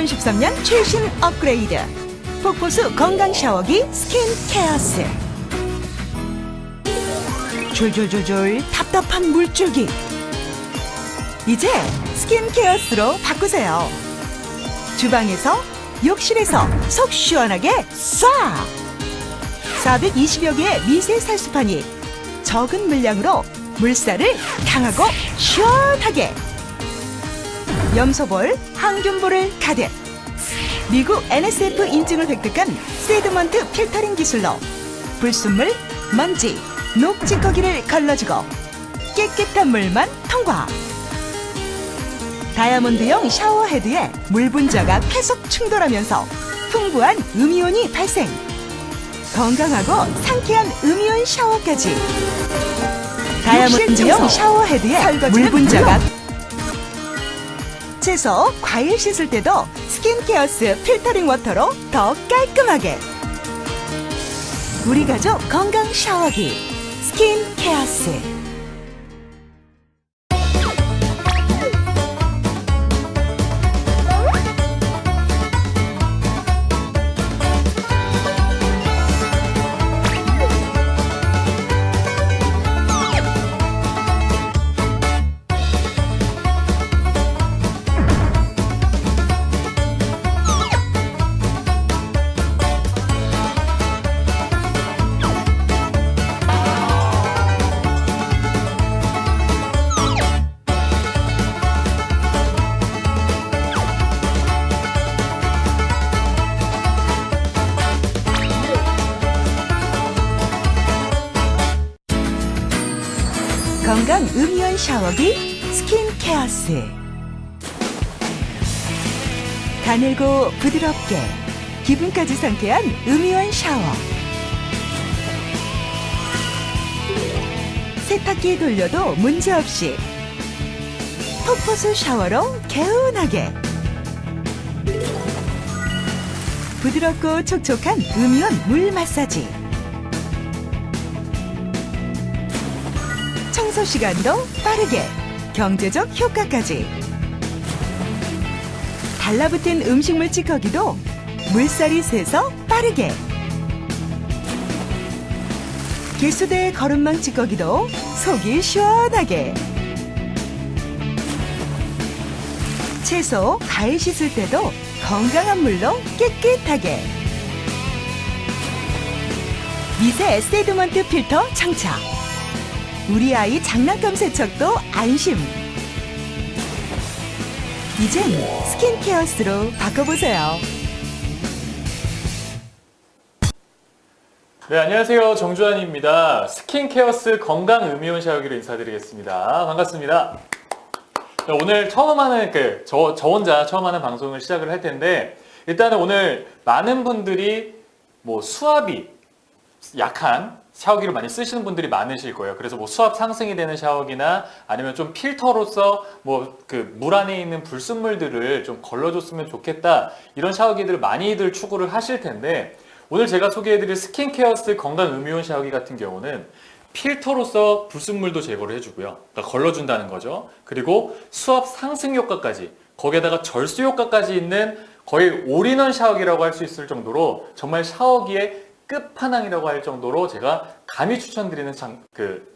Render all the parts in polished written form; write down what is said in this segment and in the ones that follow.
2013년 최신 업그레이드 폭포수 건강 샤워기 스킨 케어스. 졸졸졸졸 답답한 물줄기 이제 스킨 케어스로 바꾸세요. 주방에서 욕실에서 속 시원하게 쏴! 420여 개의 미세 살수판이 적은 물량으로 물살을 강하고 시원하게, 염소볼, 항균볼을 가득, 미국 NSF 인증을 획득한 세드먼트 필터링 기술로 불순물, 먼지, 녹찌꺼기를 걸러주고 깨끗한 물만 통과. 다이아몬드형 샤워헤드에 물 분자가 계속 충돌하면서 풍부한 음이온이 발생. 건강하고 상쾌한 음이온 샤워까지. 다이아몬드형 샤워헤드에 물 분자가 채소, 과일 씻을 때도 스킨케어스 필터링 워터로 더 깔끔하게. 우리 가족 건강 샤워기 스킨케어스. 건강 음이온 샤워기 스킨케어스. 가늘고 부드럽게 기분까지 상쾌한 음이온 샤워. 세탁기 돌려도 문제없이 폭포수 샤워로 개운하게. 부드럽고 촉촉한 음이온 물 마사지. 청소 시간도 빠르게, 경제적 효과까지. 달라붙은 음식물 찌꺼기도 물살이 새서 빠르게. 개수대 거름망 찌꺼기도 속이 시원하게. 채소, 과일 씻을 때도 건강한 물로 깨끗하게. 미세 세드먼트 필터 장착. 우리 아이 장난감 세척도 안심. 이젠 스킨케어스로 바꿔보세요. 네, 안녕하세요. 정주환입니다. 스킨케어스 건강 음이온 샤워기로 인사드리겠습니다. 반갑습니다. 오늘 처음 하는 저 혼자 처음 하는 방송을 시작을 할 텐데, 일단은 오늘 많은 분들이 뭐 수압이 약한 샤워기를 많이 쓰시는 분들이 많으실 거예요. 그래서 뭐 수압 상승이 되는 샤워기나 아니면 좀 필터로서 뭐 그 물 안에 있는 불순물들을 좀 걸러줬으면 좋겠다, 이런 샤워기들을 많이들 추구를 하실 텐데, 오늘 제가 소개해드릴 스킨케어스 건강 음이온 샤워기 같은 경우는 필터로서 불순물도 제거를 해주고요. 그러니까 걸러준다는 거죠. 그리고 수압 상승 효과까지, 거기에다가 절수 효과까지 있는 거의 올인원 샤워기라고 할 수 있을 정도로 정말 샤워기의 끝판왕이라고 할 정도로 제가 감히 추천드리는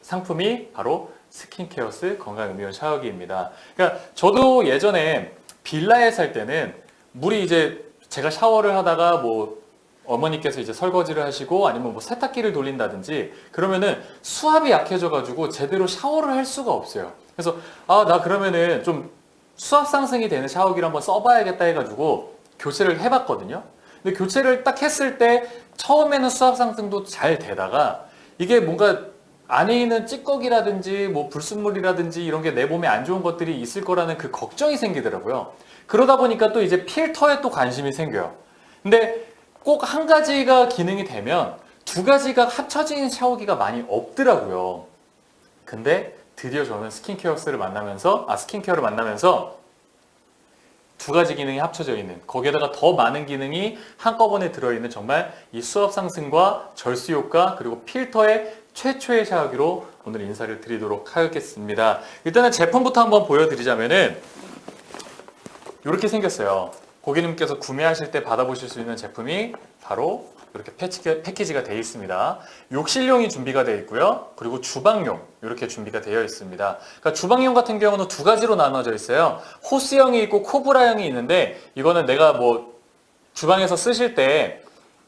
상품이 바로 스킨케어스 건강 음이온 샤워기입니다. 그러니까 저도 예전에 빌라에 살 때는 물이 이제 제가 샤워를 하다가 뭐 어머니께서 이제 설거지를 하시고 아니면 뭐 세탁기를 돌린다든지 그러면은 수압이 약해져가지고 제대로 샤워를 할 수가 없어요. 그래서 나 그러면은 좀 수압 상승이 되는 샤워기를 한번 써봐야겠다 해가지고 교체를 해봤거든요. 근데 교체를 딱 했을 때 처음에는 수압 상승도 잘 되다가 이게 뭔가 안에 있는 찌꺼기라든지 뭐 불순물이라든지 이런 게 내 몸에 안 좋은 것들이 있을 거라는 그 걱정이 생기더라고요. 그러다 보니까 또 이제 필터에 또 관심이 생겨요. 근데 꼭 한 가지가 기능이 되면 두 가지가 합쳐진 샤워기가 많이 없더라고요. 근데 드디어 저는 스킨케어를 만나면서 두 가지 기능이 합쳐져 있는, 거기에다가 더 많은 기능이 한꺼번에 들어있는 정말 이 수압 상승과 절수 효과 그리고 필터의 최초의 샤워기로 오늘 인사를 드리도록 하겠습니다. 일단은 제품부터 한번 보여드리자면은 이렇게 생겼어요. 고객님께서 구매하실 때 받아보실 수 있는 제품이 바로 이렇게 패키지가 되어 있습니다. 욕실용이 준비가 되어 있고요. 그리고 주방용 이렇게 준비가 되어 있습니다. 그러니까 주방용 같은 경우는 두 가지로 나눠져 있어요. 호스형이 있고 코브라형이 있는데 이거는 내가 뭐 주방에서 쓰실 때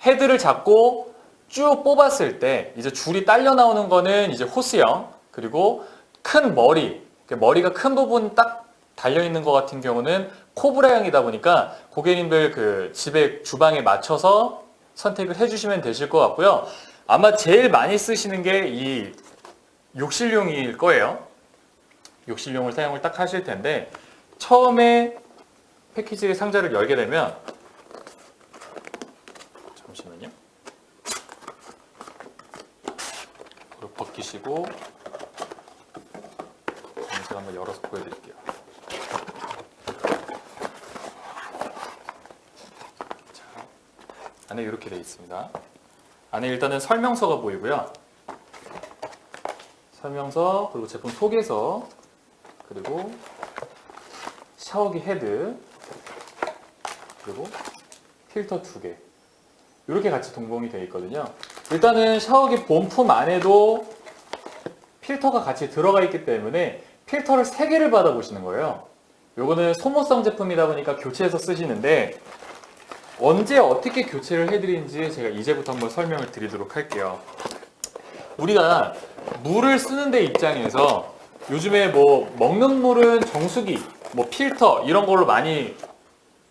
헤드를 잡고 쭉 뽑았을 때 이제 줄이 딸려 나오는 거는 이제 호스형, 그리고 큰 머리가 큰 부분 딱 달려 있는 것 같은 경우는 코브라형이다 보니까 고객님들 그 집에 주방에 맞춰서 선택을 해주시면 되실 것 같고요. 아마 제일 많이 쓰시는 게 이 욕실용일 거예요. 욕실용을 사용을 딱 하실 텐데 처음에 패키지 상자를 열게 되면 잠시만요. 이걸 벗기시고 제가 한번 열어서 보여드릴게요. 안에 이렇게 되어 있습니다. 안에 일단은 설명서가 보이고요. 설명서, 그리고 제품 소개서, 그리고 샤워기 헤드, 그리고 필터 2개. 이렇게 같이 동봉이 되어 있거든요. 일단은 샤워기 본품 안에도 필터가 같이 들어가 있기 때문에 필터를 3개를 받아보시는 거예요. 요거는 소모성 제품이다 보니까 교체해서 쓰시는데 언제 어떻게 교체를 해드리는지 제가 이제부터 한번 설명을 드리도록 할게요. 우리가 물을 쓰는 데 입장에서 요즘에 뭐 먹는 물은 정수기, 뭐 필터 이런 걸로 많이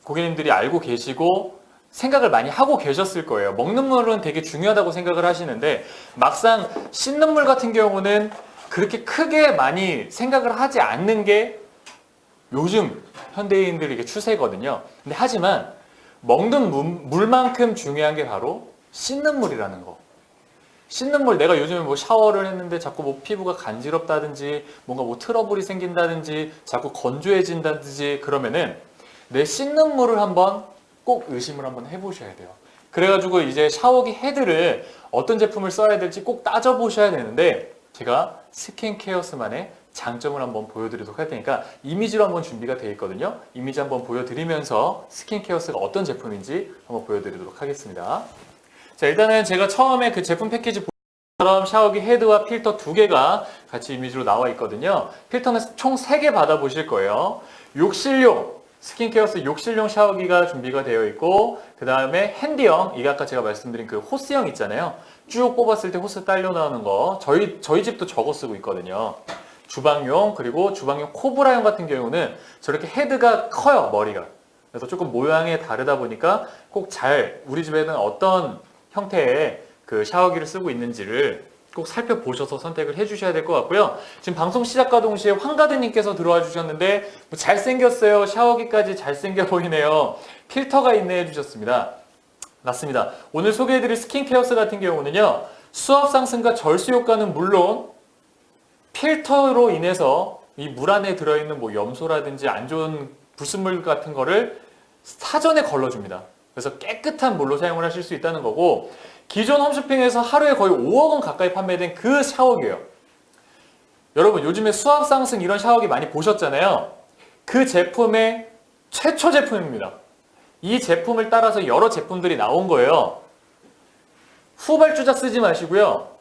고객님들이 알고 계시고 생각을 많이 하고 계셨을 거예요. 먹는 물은 되게 중요하다고 생각을 하시는데 막상 씻는 물 같은 경우는 그렇게 크게 많이 생각을 하지 않는 게 요즘 현대인들에게 추세거든요. 근데 하지만 먹는 물만큼 중요한 게 바로 씻는 물이라는 거. 씻는 물, 내가 요즘에 뭐 샤워를 했는데 자꾸 뭐 피부가 간지럽다든지 뭔가 뭐 트러블이 생긴다든지 자꾸 건조해진다든지 그러면은 내 씻는 물을 한번 꼭 의심을 한번 해보셔야 돼요. 그래가지고 이제 샤워기 헤드를 어떤 제품을 써야 될지 꼭 따져보셔야 되는데 제가 스킨케어스만의 장점을 한번 보여드리도록 할 테니까 이미지로 한번 준비가 되어 있거든요. 이미지 한번 보여드리면서 스킨케어스가 어떤 제품인지 한번 보여드리도록 하겠습니다. 자, 일단은 제가 처음에 그 제품 패키지 처럼 샤워기 헤드와 필터 2개가 같이 이미지로 나와 있거든요. 필터는 총 3개 받아보실 거예요. 욕실용, 스킨케어스 욕실용 샤워기가 준비가 되어 있고 그 다음에 핸디형, 이게 아까 제가 말씀드린 그 호스형 있잖아요. 쭉 뽑았을 때 호스 딸려 나오는 거 저희 집도 저거 쓰고 있거든요. 주방용, 그리고 주방용 코브라용 같은 경우는 저렇게 헤드가 커요, 머리가. 그래서 조금 모양이 다르다 보니까 꼭 우리 집에는 어떤 형태의 그 샤워기를 쓰고 있는지를 꼭 살펴보셔서 선택을 해주셔야 될 것 같고요. 지금 방송 시작과 동시에 황가드님께서 들어와 주셨는데 뭐 잘생겼어요. 샤워기까지 잘생겨 보이네요. 필터가 있네 해주셨습니다. 맞습니다. 오늘 소개해드릴 스킨케어스 같은 경우는요. 수압 상승과 절수 효과는 물론 필터로 인해서 이 물 안에 들어있는 뭐 염소라든지 안 좋은 불순물 같은 거를 사전에 걸러줍니다. 그래서 깨끗한 물로 사용을 하실 수 있다는 거고 기존 홈쇼핑에서 하루에 거의 5억 원 가까이 판매된 그 샤워기예요. 여러분 요즘에 수압 상승 이런 샤워기 많이 보셨잖아요. 그 제품의 최초 제품입니다. 이 제품을 따라서 여러 제품들이 나온 거예요. 후발주자 쓰지 마시고요.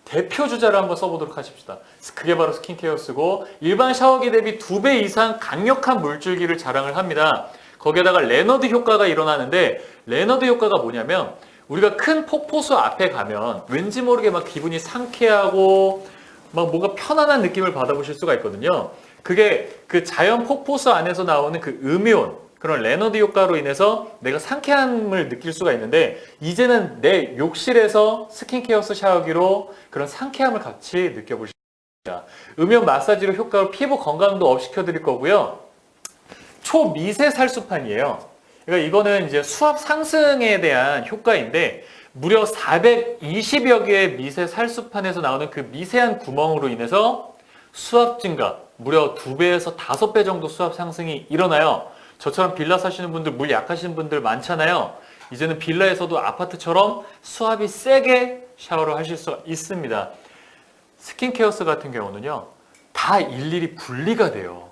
대표 주자를 한번 써보도록 하십시다. 그게 바로 스킨케어스고 일반 샤워기 대비 2배 이상 강력한 물줄기를 자랑을 합니다. 거기에다가 레너드 효과가 일어나는데 레너드 효과가 뭐냐면 우리가 큰 폭포수 앞에 가면 왠지 모르게 막 기분이 상쾌하고 막 뭔가 편안한 느낌을 받아보실 수가 있거든요. 그게 그 자연 폭포수 안에서 나오는 그 음이온, 그런 레너드 효과로 인해서 내가 상쾌함을 느낄 수가 있는데 이제는 내 욕실에서 스킨케어스 샤워기로 그런 상쾌함을 같이 느껴보실 수 있습니다. 음이온 마사지로 효과로 피부 건강도 업 시켜드릴 거고요. 초미세 살수판이에요. 그러니까 이거는 이제 수압 상승에 대한 효과인데 무려 420여 개의 미세 살수판에서 나오는 그 미세한 구멍으로 인해서 수압 증가, 무려 2배에서 5배 정도 수압 상승이 일어나요. 저처럼 빌라 사시는 분들, 물 약하신 분들 많잖아요. 이제는 빌라에서도 아파트처럼 수압이 세게 샤워를 하실 수가 있습니다. 스킨케어스 같은 경우는요, 다 일일이 분리가 돼요.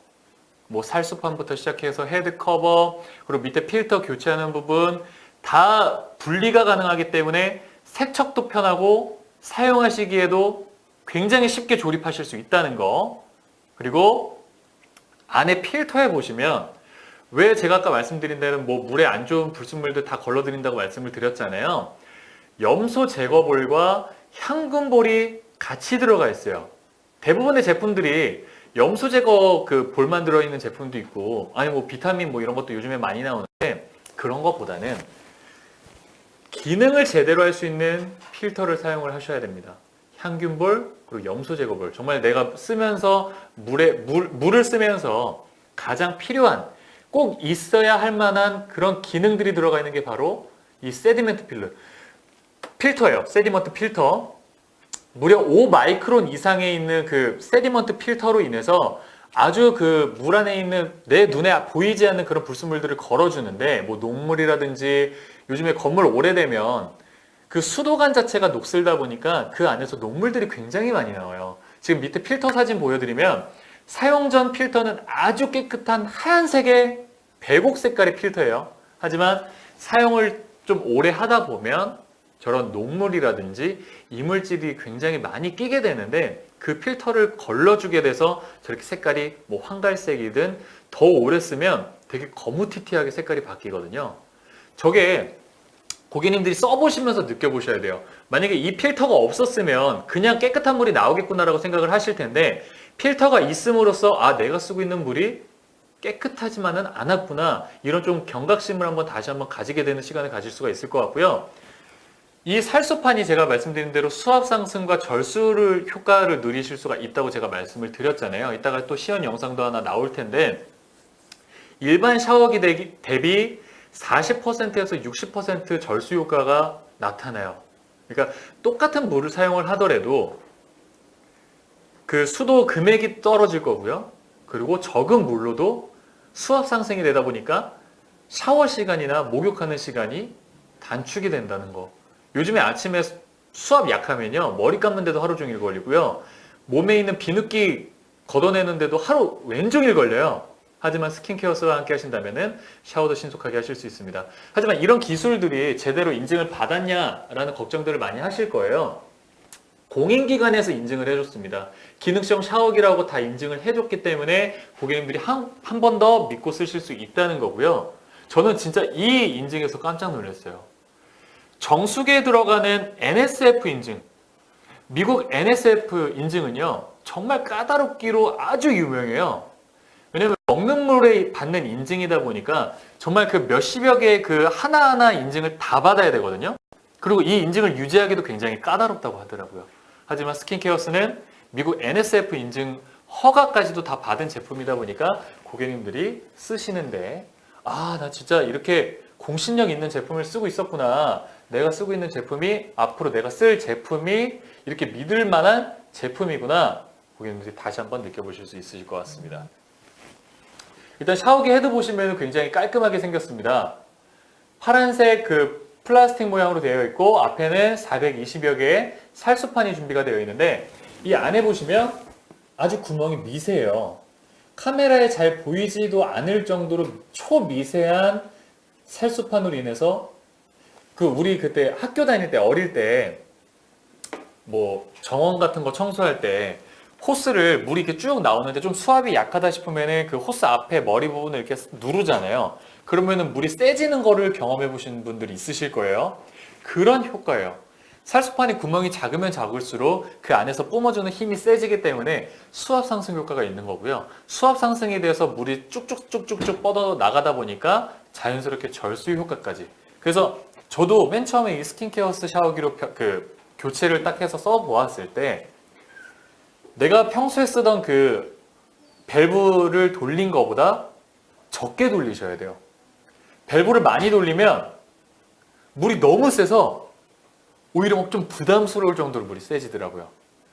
뭐 살수판부터 시작해서 헤드 커버, 그리고 밑에 필터 교체하는 부분 다 분리가 가능하기 때문에 세척도 편하고 사용하시기에도 굉장히 쉽게 조립하실 수 있다는 거. 그리고 안에 필터에 보시면 왜 제가 아까 말씀드린 대로 뭐 물에 안 좋은 불순물들 다 걸러드린다고 말씀을 드렸잖아요. 염소 제거볼과 향균볼이 같이 들어가 있어요. 대부분의 제품들이 염소 제거 그 볼만 들어있는 제품도 있고, 아니 뭐 비타민 뭐 이런 것도 요즘에 많이 나오는데, 그런 것보다는 기능을 제대로 할 수 있는 필터를 사용을 하셔야 됩니다. 향균볼 그리고 염소 제거볼, 정말 내가 쓰면서 물을 쓰면서 가장 필요한, 꼭 있어야 할 만한 그런 기능들이 들어가 있는 게 바로 이 세디먼트 필터예요. 세디먼트 필터. 무려 5마이크론 이상에 있는 그 세디먼트 필터로 인해서 아주 그 물 안에 있는 내 눈에 보이지 않는 그런 불순물들을 걸어주는데, 뭐 녹물이라든지 요즘에 건물 오래되면 그 수도관 자체가 녹슬다 보니까 그 안에서 녹물들이 굉장히 많이 나와요. 지금 밑에 필터 사진 보여드리면 사용 전 필터는 아주 깨끗한 하얀색의 백옥 색깔의 필터예요. 하지만 사용을 좀 오래 하다 보면 저런 녹물이라든지 이물질이 굉장히 많이 끼게 되는데, 그 필터를 걸러주게 돼서 저렇게 색깔이 뭐 황갈색이든 더 오래 쓰면 되게 거무튀튀하게 색깔이 바뀌거든요. 저게 고객님들이 써보시면서 느껴보셔야 돼요. 만약에 이 필터가 없었으면 그냥 깨끗한 물이 나오겠구나라고 생각을 하실 텐데, 필터가 있음으로써 아, 내가 쓰고 있는 물이 깨끗하지만은 않았구나, 이런 좀 경각심을 한번 다시 한번 가지게 되는 시간을 가질 수가 있을 것 같고요. 이 살수판이 제가 말씀드린 대로 수압 상승과 절수를 효과를 누리실 수가 있다고 제가 말씀을 드렸잖아요. 이따가 또 시연 영상도 하나 나올 텐데, 일반 샤워기 대비 40%에서 60% 절수 효과가 나타나요. 그러니까 똑같은 물을 사용을 하더라도 그 수도 금액이 떨어질 거고요. 그리고 적은 물로도 수압 상승이 되다 보니까 샤워 시간이나 목욕하는 시간이 단축이 된다는 거. 요즘에 아침에 수압 약하면요, 머리 감는데도 하루 종일 걸리고요, 몸에 있는 비누기 걷어내는데도 하루 왼종일 걸려요. 하지만 스킨케어스와 함께 하신다면 샤워도 신속하게 하실 수 있습니다. 하지만 이런 기술들이 제대로 인증을 받았냐라는 걱정들을 많이 하실 거예요. 공인기관에서 인증을 해줬습니다. 기능성 샤워기라고 다 인증을 해줬기 때문에 고객님들이 한 번 더 믿고 쓰실 수 있다는 거고요. 저는 진짜 이 인증에서 깜짝 놀랐어요. 정수기에 들어가는 NSF 인증, 미국 NSF 인증은요, 정말 까다롭기로 아주 유명해요. 왜냐면 먹는 물에 받는 인증이다 보니까 정말 그 몇십여 개의 그 하나하나 인증을 다 받아야 되거든요. 그리고 이 인증을 유지하기도 굉장히 까다롭다고 하더라고요. 하지만 스킨케어스는 미국 NSF 인증 허가까지도 다 받은 제품이다 보니까 고객님들이 쓰시는데, 아, 나 진짜 이렇게 공신력 있는 제품을 쓰고 있었구나. 내가 쓰고 있는 제품이, 앞으로 내가 쓸 제품이 이렇게 믿을 만한 제품이구나. 고객님들이 다시 한번 느껴보실 수 있으실 것 같습니다. 일단 샤워기 헤드 보시면 굉장히 깔끔하게 생겼습니다. 파란색 그 플라스틱 모양으로 되어 있고, 앞에는 420여 개의 살수판이 준비가 되어 있는데, 이 안에 보시면 아주 구멍이 미세해요. 카메라에 잘 보이지도 않을 정도로 초미세한 살수판으로 인해서 그 우리 그때 학교 다닐 때 어릴 때 뭐 정원 같은 거 청소할 때 호스를 물이 이렇게 쭉 나오는데 좀 수압이 약하다 싶으면은 그 호스 앞에 머리 부분을 이렇게 누르잖아요. 그러면은 물이 세지는 거를 경험해 보신 분들이 있으실 거예요. 그런 효과예요. 살수판이 구멍이 작으면 작을수록 그 안에서 뿜어주는 힘이 세지기 때문에 수압 상승 효과가 있는 거고요. 수압 상승에 대해서 물이 쭉쭉쭉쭉쭉 뻗어 나가다 보니까 자연스럽게 절수 효과까지. 그래서 저도 맨 처음에 이 스킨케어스 샤워기로 교체를 딱 해서 써보았을 때, 내가 평소에 쓰던 그 밸브를 돌린 것보다 적게 돌리셔야 돼요. 밸브를 많이 돌리면 물이 너무 세서 오히려 막 좀 부담스러울 정도로 물이 세지더라고요.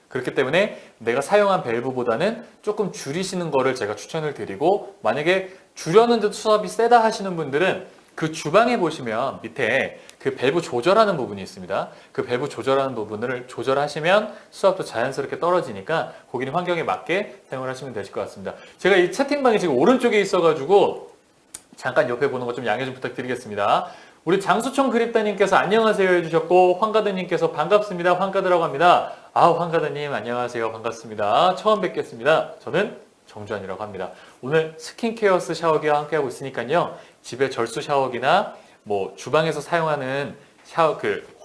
그렇기 때문에 내가 사용한 밸브보다는 조금 줄이시는 거를 제가 추천을 드리고, 만약에 줄였는데도 수압이 세다 하시는 분들은 그 주방에 보시면 밑에 그 밸브 조절하는 부분이 있습니다. 그 밸브 조절하는 부분을 조절하시면 수압도 자연스럽게 떨어지니까 고객님 환경에 맞게 사용을 하시면 되실 것 같습니다. 제가 이 채팅방이 지금 오른쪽에 있어가지고 잠깐 옆에 보는 거 좀 양해 좀 부탁드리겠습니다. 우리 장수총 그립다님께서 안녕하세요 해주셨고, 황가드님께서 반갑습니다. 황가드라고 합니다. 황가드님 안녕하세요. 반갑습니다. 처음 뵙겠습니다. 저는 정주환이라고 합니다. 오늘 스킨케어스 샤워기와 함께하고 있으니까요. 집에 절수 샤워기나 뭐 주방에서 사용하는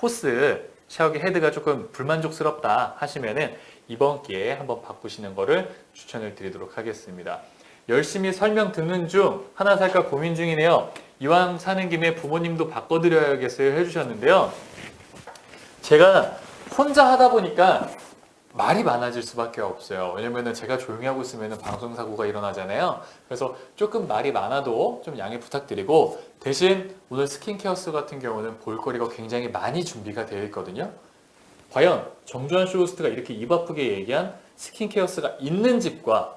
호스 샤워기 헤드가 조금 불만족스럽다 하시면은 이번 기회에 한번 바꾸시는 거를 추천을 드리도록 하겠습니다. 열심히 설명 듣는 중 하나 살까 고민 중이네요. 이왕 사는 김에 부모님도 바꿔드려야겠어요 해주셨는데요. 제가 혼자 하다 보니까 말이 많아질 수밖에 없어요. 왜냐면은 제가 조용히 하고 있으면 방송사고가 일어나잖아요. 그래서 조금 말이 많아도 좀 양해 부탁드리고, 대신 오늘 스킨케어스 같은 경우는 볼거리가 굉장히 많이 준비가 되어 있거든요. 과연 정주환 쇼호스트가 이렇게 입 아프게 얘기한 스킨케어스가 있는 집과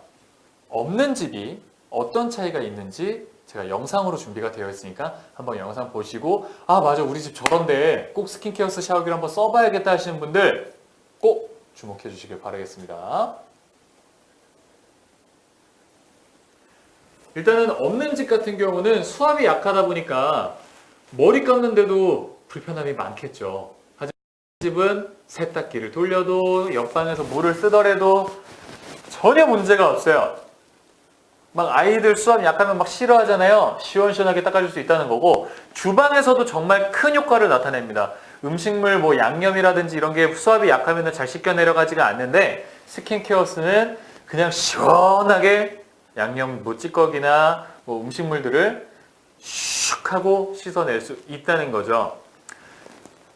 없는 집이 어떤 차이가 있는지 제가 영상으로 준비가 되어 있으니까 한번 영상 보시고, 맞아, 우리 집 저런데 꼭 스킨케어스 샤워기를 한번 써봐야겠다 하시는 분들 꼭 주목해 주시길 바라겠습니다. 일단은 없는 집 같은 경우는 수압이 약하다 보니까 머리 감는데도 불편함이 많겠죠. 하지만 집은 세탁기를 돌려도 옆방에서 물을 쓰더라도 전혀 문제가 없어요. 막 아이들 수압 약하면 막 싫어하잖아요. 시원시원하게 닦아줄 수 있다는 거고, 주방에서도 정말 큰 효과를 나타냅니다. 음식물 뭐 양념이라든지 이런 게 수압이 약하면 잘 씻겨 내려가지가 않는데, 스킨케어스는 그냥 시원하게 양념 뭐 찌꺼기나 뭐 음식물들을 슉 하고 씻어낼 수 있다는 거죠.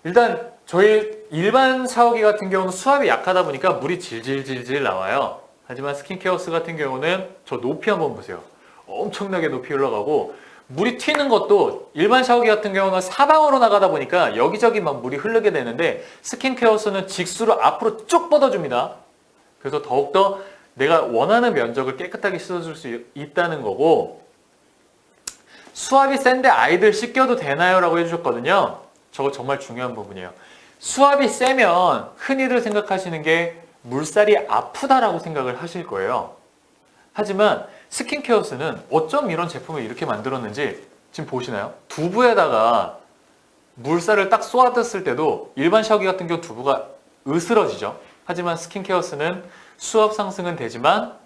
일단 저희 일반 샤워기 같은 경우는 수압이 약하다 보니까 물이 질질질질 나와요. 하지만 스킨케어스 같은 경우는 저 높이 한번 보세요. 엄청나게 높이 올라가고, 물이 튀는 것도 일반 샤워기 같은 경우는 사방으로 나가다 보니까 여기저기 막 물이 흐르게 되는데, 스킨케어스는 직수로 앞으로 쭉 뻗어줍니다. 그래서 더욱더 내가 원하는 면적을 깨끗하게 씻어줄 수 있다는 거고, 수압이 센데 아이들 씻겨도 되나요? 라고 해주셨거든요. 저거 정말 중요한 부분이에요. 수압이 세면 흔히들 생각하시는 게 물살이 아프다라고 생각을 하실 거예요. 하지만 스킨케어스는 어쩜 이런 제품을 이렇게 만들었는지 지금 보시나요? 두부에다가 물살을 딱 쏘아댔을 때도 일반 샤워기 같은 경우 두부가 으스러지죠. 하지만 스킨케어스는 수압 상승은 되지만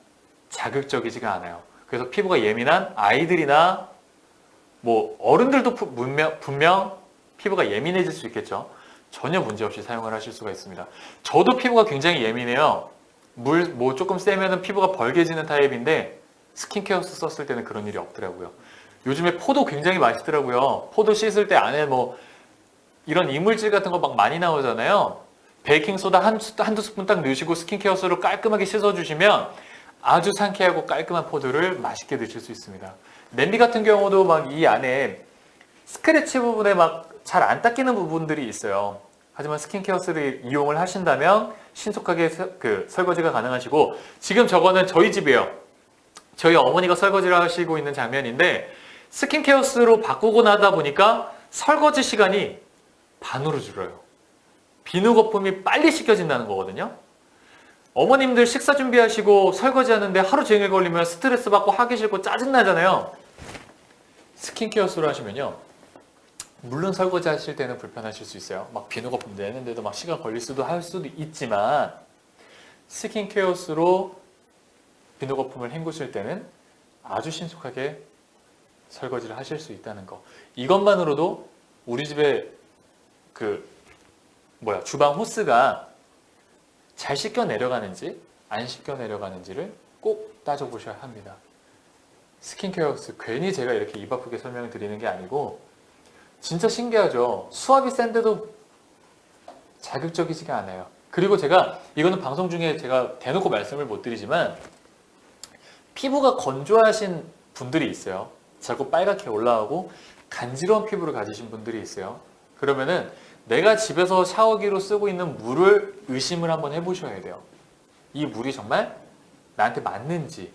자극적이지가 않아요. 그래서 피부가 예민한 아이들이나 뭐 어른들도 분명 피부가 예민해질 수 있겠죠. 전혀 문제없이 사용을 하실 수가 있습니다. 저도 피부가 굉장히 예민해요. 물 뭐 조금 세면은 피부가 벌개지는 타입인데 스킨케어스 썼을 때는 그런 일이 없더라고요. 요즘에 포도 굉장히 맛있더라고요. 포도 씻을 때 안에 뭐 이런 이물질 같은 거 막 많이 나오잖아요. 베이킹소다 한두 스푼 딱 넣으시고 스킨케어스로 깔끔하게 씻어주시면 아주 상쾌하고 깔끔한 포도를 맛있게 드실 수 있습니다. 냄비 같은 경우도 막 이 안에 스크래치 부분에 막 잘 안 닦이는 부분들이 있어요. 하지만 스킨케어스를 이용을 하신다면 신속하게 설거지가 가능하시고, 지금 저거는 저희 집이에요. 저희 어머니가 설거지를 하시고 있는 장면인데, 스킨케어스로 바꾸고 나다 보니까 설거지 시간이 반으로 줄어요. 비누 거품이 빨리 씻겨진다는 거거든요. 어머님들 식사 준비하시고 설거지 하는데 하루 종일 걸리면 스트레스 받고 하기 싫고 짜증나잖아요. 스킨케어스로 하시면요, 물론 설거지 하실 때는 불편하실 수 있어요. 막 비누 거품 내는데도 막 시간 걸릴 수도 할 수도 있지만, 스킨케어스로 비누 거품을 헹구실 때는 아주 신속하게 설거지를 하실 수 있다는 거. 이것만으로도 우리 집에 주방 호스가 잘 씻겨 내려가는지 안 씻겨 내려가는지를 꼭 따져보셔야 합니다. 스킨케어스 괜히 제가 이렇게 입 아프게 설명을 드리는 게 아니고, 진짜 신기하죠. 수압이 센데도 자극적이지가 않아요. 그리고 제가 이거는 방송 중에 제가 대놓고 말씀을 못 드리지만, 피부가 건조하신 분들이 있어요. 자꾸 빨갛게 올라오고 간지러운 피부를 가지신 분들이 있어요. 그러면은 내가 집에서 샤워기로 쓰고 있는 물을 의심을 한번 해보셔야 돼요. 이 물이 정말 나한테 맞는지.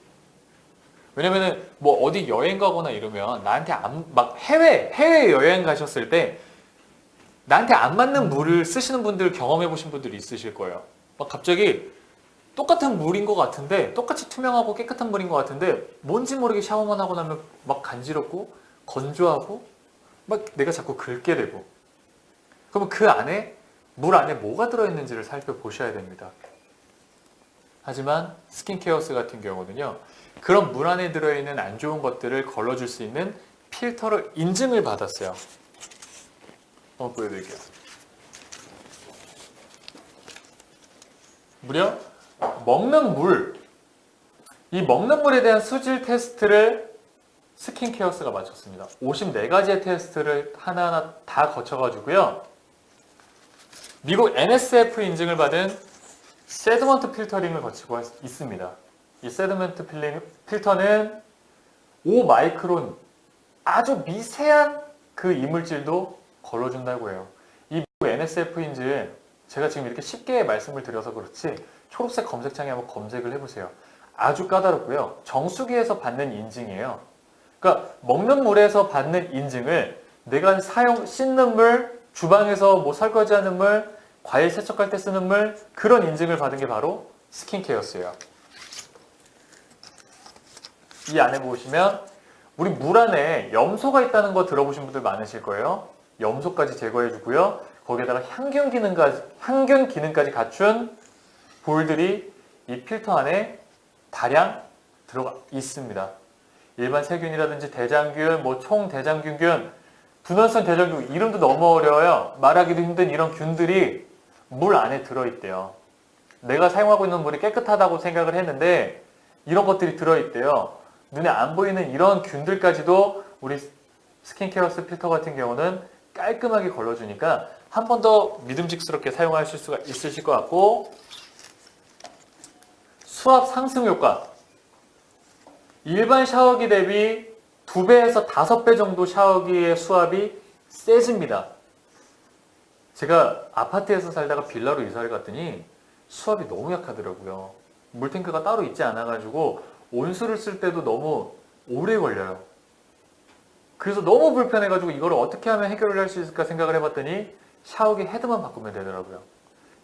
왜냐면은 뭐 어디 여행 가거나 이러면 나한테 막 해외 여행 가셨을 때 나한테 안 맞는 물을 쓰시는 분들 경험해 보신 분들이 있으실 거예요. 막 갑자기 똑같은 물인 것 같은데 똑같이 투명하고 깨끗한 물인 것 같은데 뭔지 모르게 샤워만 하고 나면 막 간지럽고 건조하고 막 내가 자꾸 긁게 되고 그러면 그 안에 물 안에 뭐가 들어있는지를 살펴보셔야 됩니다. 하지만 스킨케어스 같은 경우는요. 그런 물 안에 들어있는 안 좋은 것들을 걸러줄 수 있는 필터를 인증을 받았어요. 한번 보여드릴게요. 무려 먹는 물, 이 먹는 물에 대한 수질 테스트를 스킨케어스가 마쳤습니다. 54가지의 테스트를 하나하나 다 거쳐가지고요. 미국 NSF 인증을 받은 세드먼트 필터링을 거치고 있습니다. 이 세드먼트 필터는 5마이크론 아주 미세한 그 이물질도 걸러준다고 해요. 이 미국 NSF 인증 제가 지금 이렇게 쉽게 말씀을 드려서 그렇지 초록색 검색창에 한번 검색을 해보세요. 아주 까다롭고요. 정수기에서 받는 인증이에요. 그러니까 먹는 물에서 받는 인증을 내가 씻는 물, 주방에서 뭐 설거지하는 물, 과일 세척할 때 쓰는 물 그런 인증을 받은 게 바로 스킨케어스예요. 이 안에 보시면 우리 물 안에 염소가 있다는 거 들어보신 분들 많으실 거예요. 염소까지 제거해 주고요. 거기에다가 향균 기능까지 갖춘 볼들이 이 필터 안에 다량 들어가 있습니다. 일반 세균이라든지 대장균, 뭐 총대장균균, 분원성 대장균 이름도 너무 어려워요. 말하기도 힘든 이런 균들이 물 안에 들어있대요. 내가 사용하고 있는 물이 깨끗하다고 생각을 했는데 이런 것들이 들어있대요. 눈에 안 보이는 이런 균들까지도 우리 스킨케어스 필터 같은 경우는 깔끔하게 걸러주니까 한 번 더 믿음직스럽게 사용하실 수가 있으실 것 같고 수압 상승 효과 일반 샤워기 대비 2배에서 5배 정도 샤워기의 수압이 세집니다. 제가 아파트에서 살다가 빌라로 이사를 갔더니 수압이 너무 약하더라고요. 물탱크가 따로 있지 않아가지고 온수를 쓸 때도 너무 오래 걸려요. 그래서 너무 불편해가지고 이걸 어떻게 하면 해결을 할 수 있을까 생각을 해봤더니 샤워기 헤드만 바꾸면 되더라고요.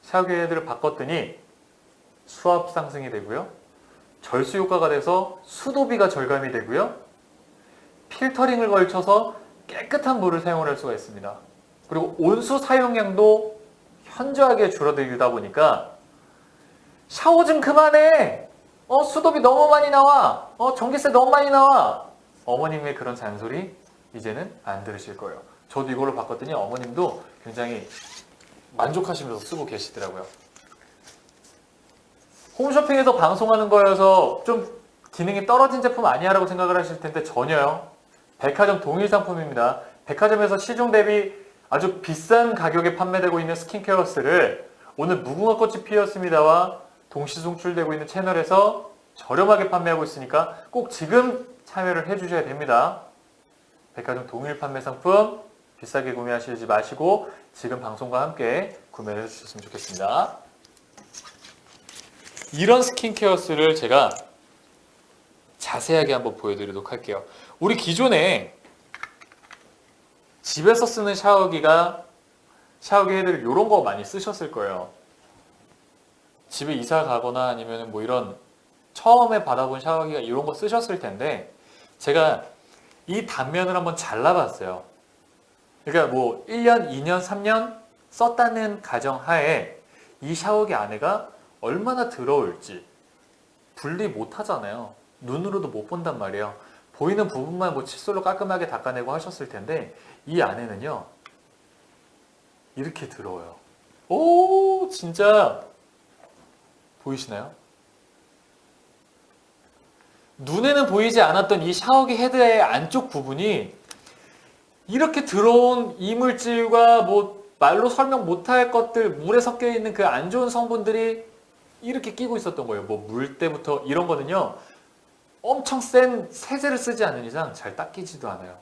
샤워기 헤드를 바꿨더니 수압 상승이 되고요. 절수 효과가 돼서 수도비가 절감이 되고요. 필터링을 걸쳐서 깨끗한 물을 사용을 할 수가 있습니다. 그리고 온수 사용량도 현저하게 줄어들다 보니까 샤워 좀 그만해! 수도비 너무 많이 나와! 전기세 너무 많이 나와! 어머님의 그런 잔소리 이제는 안 들으실 거예요. 저도 이걸로 바꿨더니 어머님도 굉장히 만족하시면서 쓰고 계시더라고요. 홈쇼핑에서 방송하는 거여서 좀 기능이 떨어진 제품 아니야 라고 생각을 하실 텐데 전혀요. 백화점 동일 상품입니다. 백화점에서 시중 대비 아주 비싼 가격에 판매되고 있는 스킨케어스를 오늘 무궁화꽃이 피었습니다와 동시 송출되고 있는 채널에서 저렴하게 판매하고 있으니까 꼭 지금 참여를 해주셔야 됩니다. 백화점 동일 판매 상품 비싸게 구매하시지 마시고 지금 방송과 함께 구매를 해주셨으면 좋겠습니다. 이런 스킨케어스를 제가 자세하게 한번 보여드리도록 할게요. 우리 기존에 집에서 쓰는 샤워기 헤드를 이런 거 많이 쓰셨을 거예요. 집에 이사 가거나 아니면 뭐 이런 처음에 받아본 샤워기가 이런 거 쓰셨을 텐데 제가 이 단면을 한번 잘라봤어요. 그러니까 뭐 1년, 2년, 3년 썼다는 가정하에 이 샤워기 안에가 얼마나 더러울지 분리 못 하잖아요. 눈으로도 못 본단 말이에요. 보이는 부분만 뭐 칫솔로 깔끔하게 닦아내고 하셨을 텐데 이 안에는요 이렇게 더러워요. 오 진짜 보이시나요? 눈에는 보이지 않았던 이 샤워기 헤드의 안쪽 부분이 이렇게 들어온 이물질과 뭐 말로 설명 못할 것들 물에 섞여 있는 그 안 좋은 성분들이 이렇게 끼고 있었던 거예요. 뭐 물때부터 이런 거는요 엄청 센 세제를 쓰지 않는 이상 잘 닦이지도 않아요.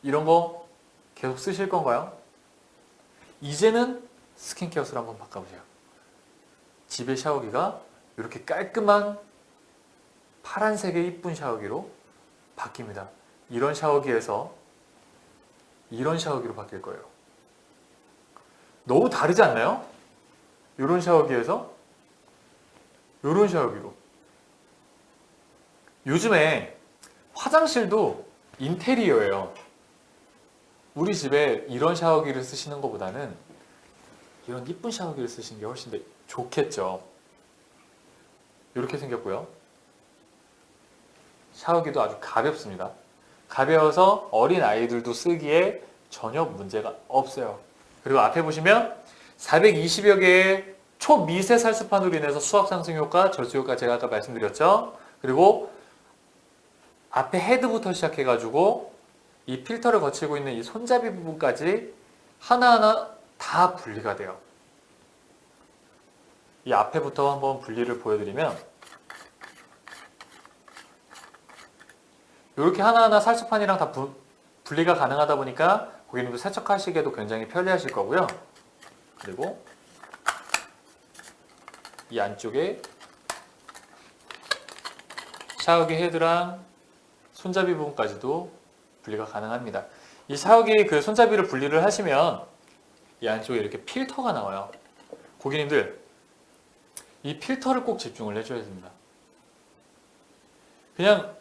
이런 거 계속 쓰실 건가요? 이제는 스킨케어스를 한번 바꿔보세요. 집의 샤워기가 이렇게 깔끔한 파란색의 이쁜 샤워기로 바뀝니다. 이런 샤워기에서 이런 샤워기로 바뀔 거예요. 너무 다르지 않나요? 이런 샤워기에서 이런 샤워기로. 요즘에 화장실도 인테리어예요. 우리 집에 이런 샤워기를 쓰시는 것보다는 이런 이쁜 샤워기를 쓰시는 게 훨씬 더 좋겠죠. 이렇게 생겼고요. 샤워기도 아주 가볍습니다. 가벼워서 어린 아이들도 쓰기에 전혀 문제가 없어요. 그리고 앞에 보시면 420여 개의 초미세 살수판으로 인해서 수압 상승 효과, 절수 효과 제가 아까 말씀드렸죠. 그리고 앞에 헤드부터 시작해가지고 이 필터를 거치고 있는 이 손잡이 부분까지 하나하나 다 분리가 돼요. 이 앞에부터 한번 분리를 보여드리면 이렇게 하나하나 살수판이랑 다 분리가 가능하다 보니까 고객님도 세척하시기에도 굉장히 편리하실 거고요. 그리고 이 안쪽에 샤워기 헤드랑 손잡이 부분까지도 분리가 가능합니다. 이 샤워기 그 손잡이를 분리를 하시면 이 안쪽에 이렇게 필터가 나와요. 고객님들 이 필터를 꼭 집중을 해줘야 됩니다. 그냥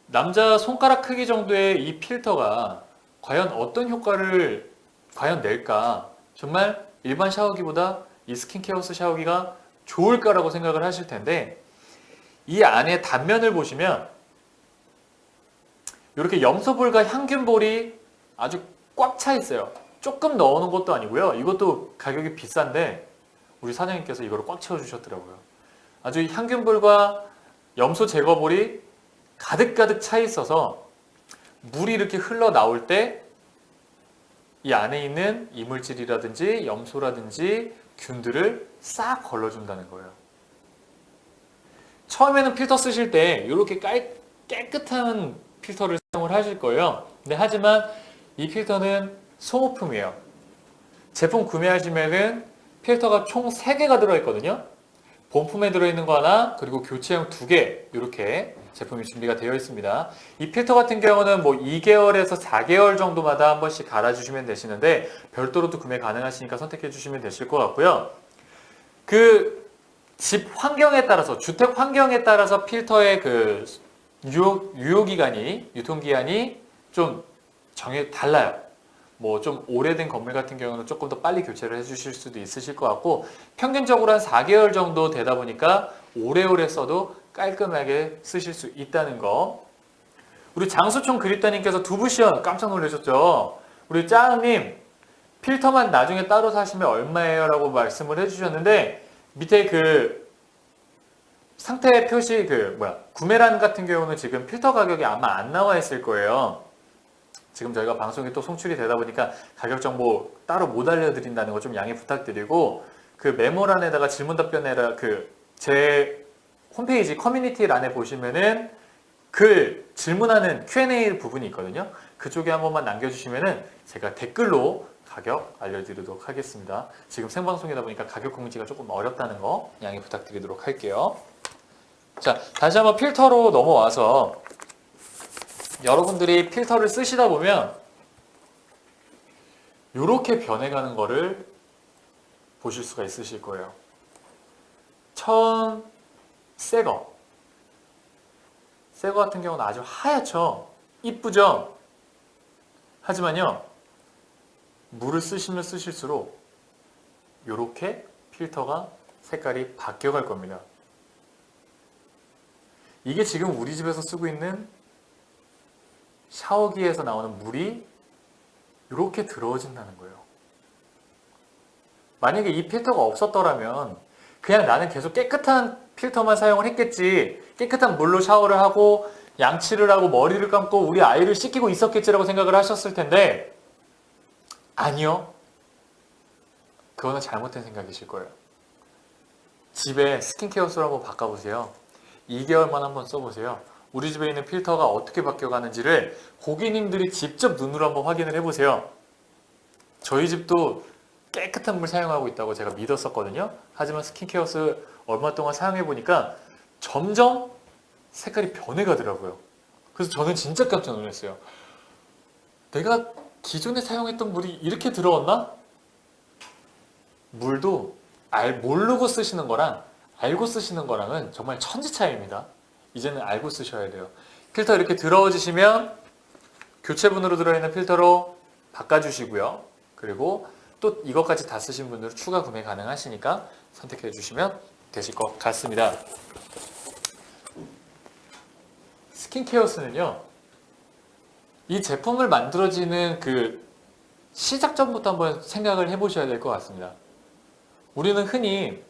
남자 손가락 크기 정도의 이 필터가 과연 어떤 효과를 과연 낼까? 정말 일반 샤워기보다 이 스킨케어스 샤워기가 좋을까라고 생각을 하실 텐데 이 안에 단면을 보시면 이렇게 염소볼과 향균볼이 아주 꽉 차 있어요. 조금 넣어놓은 것도 아니고요. 이것도 가격이 비싼데 우리 사장님께서 이거를 꽉 채워주셨더라고요. 아주 이 향균볼과 염소 제거볼이 가득가득 차 있어서 물이 이렇게 흘러나올 때 이 안에 있는 이물질이라든지 염소라든지 균들을 싹 걸러준다는 거예요. 처음에는 필터 쓰실 때 이렇게 깨끗한 필터를 사용을 하실 거예요. 근데 하지만 이 필터는 소모품이에요. 제품 구매하시면은 필터가 총 3개가 들어있거든요. 본품에 들어있는 거 하나, 그리고 교체형 2개 이렇게 제품이 준비가 되어 있습니다. 이 필터 같은 경우는 뭐 2개월에서 4개월 정도마다 한 번씩 갈아주시면 되시는데 별도로도 구매 가능하시니까 선택해 주시면 되실 것 같고요. 그 집 환경에 따라서, 주택 환경에 따라서 필터의 그 유효기간이, 유통기한이 좀 달라요. 뭐 좀 오래된 건물 같은 경우는 조금 더 빨리 교체를 해주실 수도 있으실 것 같고 평균적으로 한 4개월 정도 되다 보니까 오래오래 써도 깔끔하게 쓰실 수 있다는 거. 우리 장수총 그립다님께서 두부시연 깜짝 놀라셨죠? 우리 짜은님 필터만 나중에 따로 사시면 얼마예요? 라고 말씀을 해주셨는데 밑에 그 상태 표시 구매란 같은 경우는 지금 필터 가격이 아마 안 나와 있을 거예요. 지금 저희가 방송이 또 송출이 되다 보니까 가격 정보 따로 못 알려드린다는 거 좀 양해 부탁드리고 그 메모란에다가 질문 답변에다 제 홈페이지 커뮤니티란에 보시면은 질문하는 Q&A 부분이 있거든요. 그쪽에 한 번만 남겨주시면은 제가 댓글로 가격 알려드리도록 하겠습니다. 지금 생방송이다 보니까 가격 공지가 조금 어렵다는 거 양해 부탁드리도록 할게요. 자, 다시 한번 필터로 넘어와서 여러분들이 필터를 쓰시다 보면 이렇게 변해가는 거를 보실 수가 있으실 거예요. 처음 새거 같은 경우는 아주 하얗죠? 이쁘죠? 하지만요 물을 쓰시면 쓰실수록 이렇게 필터가 색깔이 바뀌어갈 겁니다. 이게 지금 우리 집에서 쓰고 있는 샤워기에서 나오는 물이 이렇게 들어진다는 거예요. 만약에 이 필터가 없었더라면 그냥 나는 계속 깨끗한 필터만 사용을 했겠지, 깨끗한 물로 샤워를 하고 양치를 하고 머리를 감고 우리 아이를 씻기고 있었겠지라고 생각을 하셨을 텐데 아니요. 그거는 잘못된 생각이실 거예요. 집에 스킨케어수를 한번 바꿔보세요. 2개월만 한번 써보세요. 우리 집에 있는 필터가 어떻게 바뀌어가는지를 고객님들이 직접 눈으로 한번 확인을 해보세요. 저희 집도 깨끗한 물 사용하고 있다고 제가 믿었었거든요. 하지만 스킨케어스 얼마 동안 사용해보니까 점점 색깔이 변해가더라고요. 그래서 저는 진짜 깜짝 놀랐어요. 내가 기존에 사용했던 물이 이렇게 들어왔나? 물도 모르고 쓰시는 거랑 알고 쓰시는 거랑은 정말 천지 차이입니다. 이제는 알고 쓰셔야 돼요. 필터 이렇게 들어오시면 교체분으로 들어있는 필터로 바꿔주시고요. 그리고 또 이것까지 다 쓰신 분들은 추가 구매 가능하시니까 선택해 주시면 되실 것 같습니다. 스킨케어스는요, 이 제품을 만들어지는 그 시작점부터 한번 생각을 해보셔야 될 것 같습니다. 우리는 흔히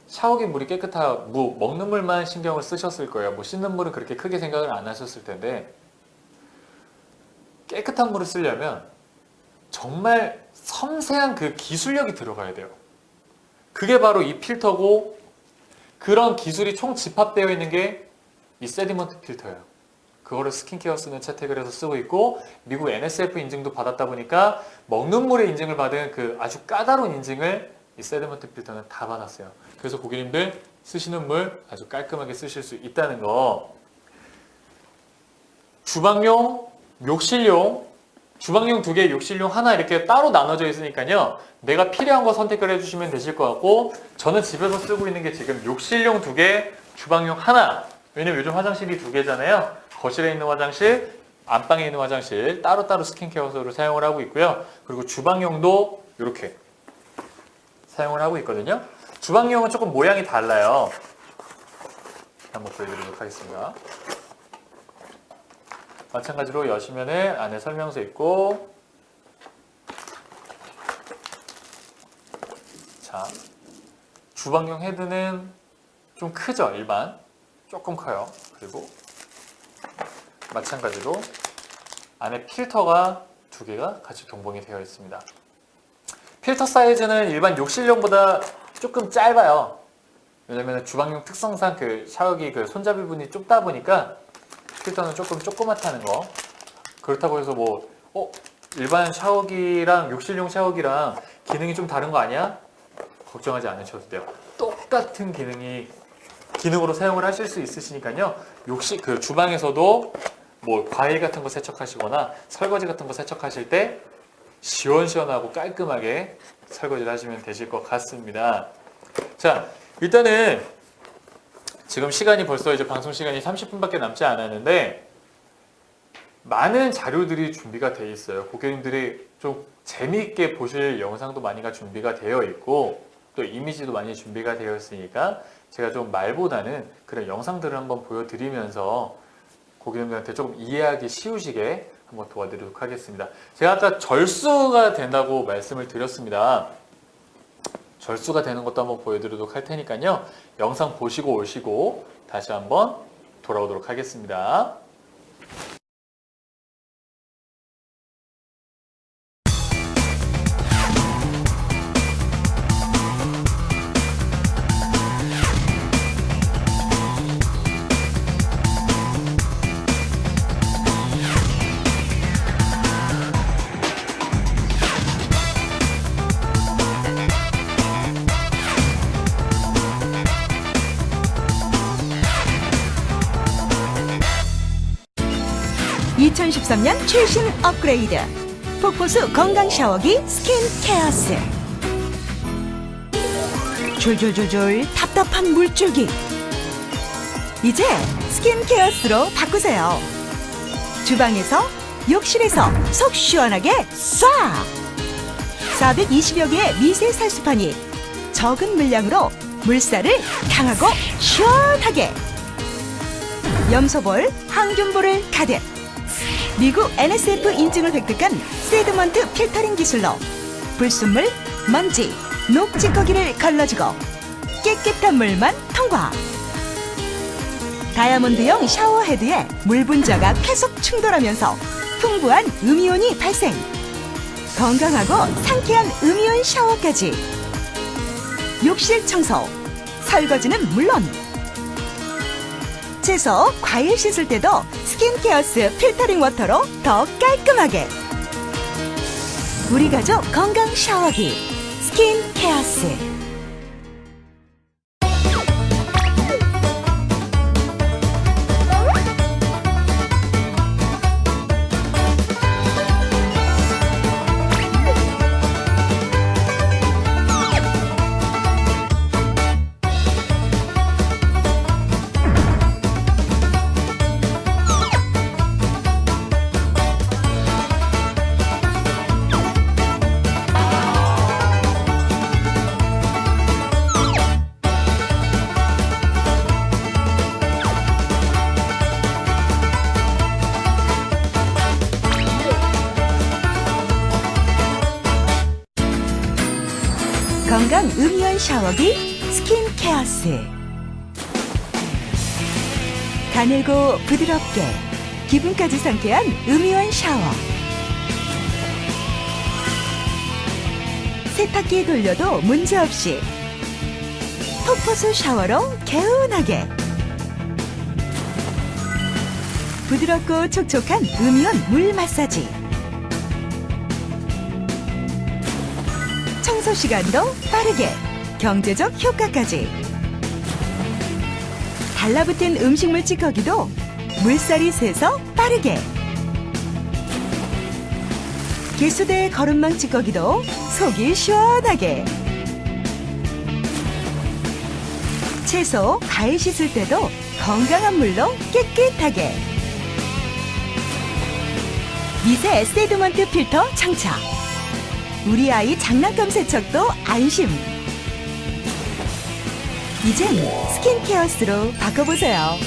샤워기 물이 깨끗하고 먹는 물만 신경을 쓰셨을 거예요. 뭐 씻는 물은 그렇게 크게 생각을 안 하셨을 텐데, 깨끗한 물을 쓰려면 정말 섬세한 그 기술력이 들어가야 돼요. 그게 바로 이 필터고, 그런 기술이 총 집합되어 있는 게 이 세디먼트 필터예요. 그거를 스킨케어스는 채택을 해서 쓰고 있고, 미국 NSF 인증도 받았다 보니까 먹는 물의 인증을 받은 그 아주 까다로운 인증을 이 세디먼트 필터는 다 받았어요. 그래서 고객님들 쓰시는 물 아주 깔끔하게 쓰실 수 있다는 거. 주방용, 욕실용, 주방용 2개, 욕실용 하나 이렇게 따로 나눠져 있으니까요. 내가 필요한 거 선택을 해주시면 되실 것 같고, 저는 집에서 쓰고 있는 게 지금 욕실용 2개, 주방용 하나. 왜냐면 요즘 화장실이 2개잖아요. 거실에 있는 화장실, 안방에 있는 화장실 따로따로 스킨케어를 사용을 하고 있고요. 그리고 주방용도 이렇게 사용을 하고 있거든요. 주방용은 조금 모양이 달라요. 한번 보여드리도록 하겠습니다. 마찬가지로 여시면은 안에 설명서 있고, 자, 주방용 헤드는 좀 크죠? 일반 조금 커요. 그리고 마찬가지로 안에 필터가 2개가 같이 동봉이 되어 있습니다. 필터 사이즈는 일반 욕실용보다 조금 짧아요. 왜냐면 주방용 특성상 그 샤워기 그 손잡이 부분이 좁다 보니까 필터는 조금 조그맣다는 거. 그렇다고 해서 뭐 일반 샤워기랑 욕실용 샤워기랑 기능이 좀 다른 거 아니야? 걱정하지 않으셔도 돼요. 똑같은 기능으로 사용을 하실 수 있으시니까요. 그 주방에서도 뭐 과일 같은 거 세척하시거나 설거지 같은 거 세척하실 때 시원시원하고 깔끔하게 설거지를 하시면 되실 것 같습니다. 자, 일단은 지금 시간이 벌써 이제 방송 시간이 30분밖에 남지 않았는데, 많은 자료들이 준비가 되어 있어요. 고객님들이 좀 재미있게 보실 영상도 많이가 준비가 되어 있고, 또 이미지도 많이 준비가 되어 있으니까 제가 좀 말보다는 그런 영상들을 한번 보여드리면서 고객님들한테 조금 이해하기 쉬우시게 한번 도와드리도록 하겠습니다. 제가 아까 절수가 된다고 말씀을 드렸습니다. 절수가 되는 것도 한번 보여드리도록 할 테니까요. 영상 보시고 오시고 다시 한번 돌아오도록 하겠습니다. (2013년) 최신 업그레이드 폭포수 건강 샤워기 스킨케어스. 졸졸졸졸 답답한 물줄기, 이제 스킨케어스로 바꾸세요. 주방에서, 욕실에서 속 시원하게 쏴! 420여 개의 미세 살수판이 적은 물량으로 물살을 강하고 시원하게, 염소볼, 항균볼을 가득, 미국 NSF 인증을 획득한 세드먼트 필터링 기술로 불순물, 먼지, 녹지거기를 걸러주고 깨끗한 물만 통과. 다이아몬드형 샤워 헤드에 물 분자가 계속 충돌하면서 풍부한 음이온이 발생. 건강하고 상쾌한 음이온 샤워까지. 욕실 청소, 설거지는 물론 채소, 과일 씻을 때도 스킨케어스 필터링 워터로 더 깔끔하게. 우리 가족 건강 샤워기 스킨케어스. 건강 음이온 샤워기 스킨 케어스. 가늘고 부드럽게 기분까지 상쾌한 음이온 샤워. 세탁기에 돌려도 문제없이 폭포수 샤워로 개운하게. 부드럽고 촉촉한 음이온 물 마사지. 청소 시간도 빠르게, 경제적 효과까지. 달라붙은 음식물 찌꺼기도 물살이 새서 빠르게. 개수대의 거름망 찌꺼기도 속이 시원하게. 채소, 과일 씻을 때도 건강한 물로 깨끗하게. 미세 세드먼트 필터 장착. 우리 아이 장난감 세척도 안심. 이젠 스킨케어스로 바꿔보세요.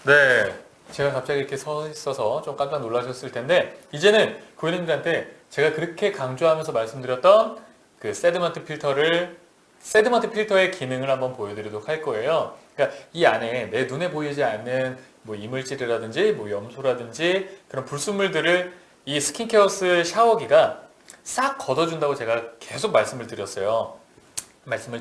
네, 제가 갑자기 이렇게 서 있어서 좀 깜짝 놀라셨을 텐데 이제는 고객님들한테 제가 그렇게 강조하면서 말씀드렸던 그 세드먼트 필터의 기능을 한번 보여드리도록 할 거예요. 그러니까 이 안에 내 눈에 보이지 않는 뭐 이물질이라든지 뭐 염소라든지 그런 불순물들을 이 스킨케어스 샤워기가 싹 걷어준다고 제가 계속 말씀을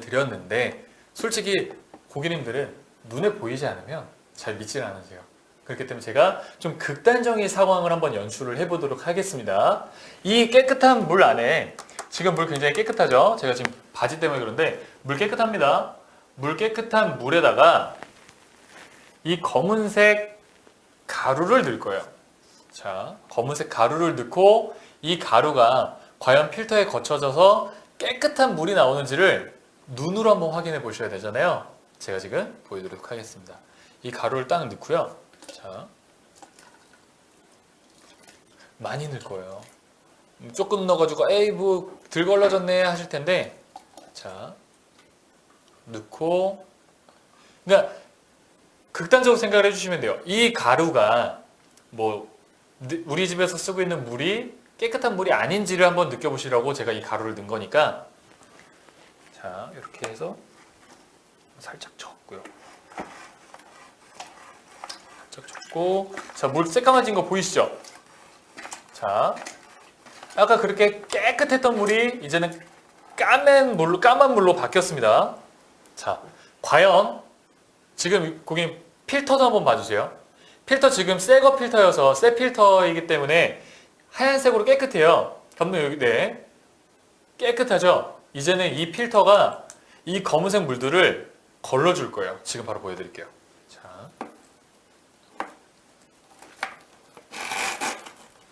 드렸는데 솔직히 고객님들은 눈에 보이지 않으면 잘 믿질 않으세요. 그렇기 때문에 제가 좀 극단적인 상황을 한번 연출을 해보도록 하겠습니다. 이 깨끗한 물 안에 지금 물 굉장히 깨끗하죠? 제가 지금 바지 때문에 그런데 물 깨끗합니다. 물 깨끗한 물에다가 이 검은색 가루를 넣을 거예요. 자, 검은색 가루를 넣고 이 가루가 과연 필터에 거쳐져서 깨끗한 물이 나오는지를 눈으로 한번 확인해 보셔야 되잖아요. 제가 지금 보여드리도록 하겠습니다. 이 가루를 딱 넣고요. 자, 많이 넣을 거예요. 조금 넣어가지고 에이 뭐 덜 걸러졌네 하실 텐데, 자 넣고, 그러니까 극단적으로 생각을 해주시면 돼요. 이 가루가 뭐 우리 집에서 쓰고 있는 물이 깨끗한 물이 아닌지를 한번 느껴보시라고 제가 이 가루를 넣은 거니까, 자 이렇게 해서 살짝 젓고요. 살짝 젓고, 자 물 새까만진 거 보이시죠? 자, 아까 그렇게 깨끗했던 물이 이제는 까만 물로 바뀌었습니다. 자, 과연 지금 고객님 필터도 한번 봐주세요. 필터 지금 새거 필터여서 새 필터이기 때문에 하얀색으로 깨끗해요. 감독님 여기, 네, 깨끗하죠? 이제는 이 필터가 이 검은색 물들을 걸러줄 거예요. 지금 바로 보여드릴게요. 자,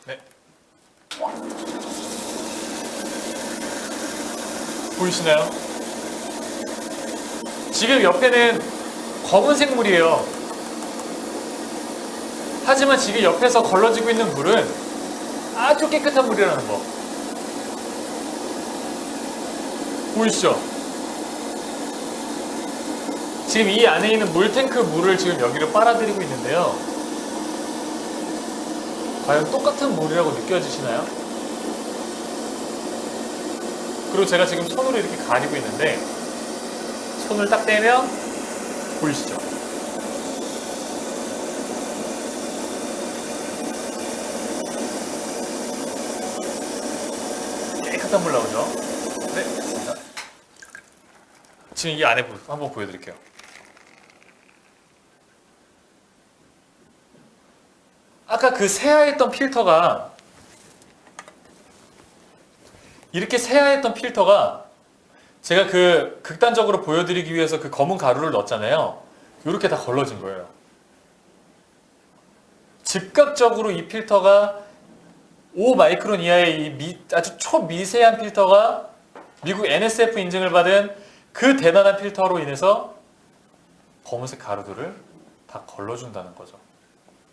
네, 보이시나요? 지금 옆에는 검은색 물이에요. 하지만 지금 옆에서 걸러지고 있는 물은 아주 깨끗한 물이라는 거 보이시죠? 지금 이 안에 있는 물탱크 물을 지금 여기로 빨아들이고 있는데요. 과연 똑같은 물이라고 느껴지시나요? 그리고 제가 지금 손으로 이렇게 가리고 있는데 손을 딱 떼면 보이시죠? 깨끗한 물 나오죠? 네, 됐습니다. 지금 이 안에 한번 보여드릴게요. 아까 그 새하였던 필터가, 이렇게 새하였던 필터가 제가 그 극단적으로 보여드리기 위해서 그 검은 가루를 넣었잖아요. 이렇게 다 걸러진 거예요. 즉각적으로 이 필터가 5마이크론 이하의 이 아주 초미세한 필터가 미국 NSF 인증을 받은 그 대단한 필터로 인해서 검은색 가루들을 다 걸러준다는 거죠.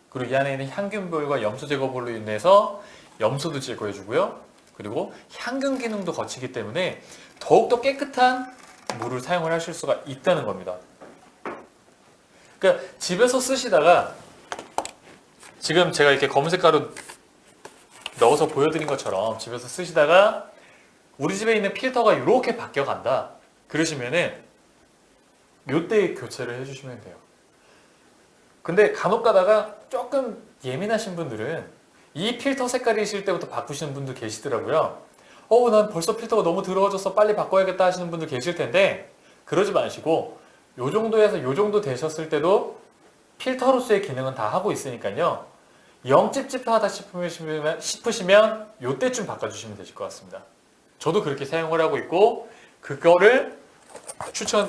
그리고 이 안에 있는 향균볼과 염소 제거볼로 인해서 염소도 제거해주고요. 그리고 향균 기능도 거치기 때문에 더욱더 깨끗한 물을 사용을 하실 수가 있다는 겁니다. 그러니까 집에서 쓰시다가 지금 제가 이렇게 검은색 가루 넣어서 보여드린 것처럼 집에서 쓰시다가 우리 집에 있는 필터가 이렇게 바뀌어간다. 그러시면은 요때 교체를 해주시면 돼요. 근데 간혹 가다가 조금 예민하신 분들은 이 필터 색깔이실 때부터 바꾸시는 분들 계시더라고요. 난 벌써 필터가 너무 더러워져서 빨리 바꿔야겠다 하시는 분들 계실 텐데 그러지 마시고 요 정도에서 요 정도 되셨을 때도 필터로서의 기능은 다 하고 있으니까요. 영 찝찝하다 싶으시면 요때쯤 바꿔주시면 되실 것 같습니다. 저도 그렇게 사용을 하고 있고 그거를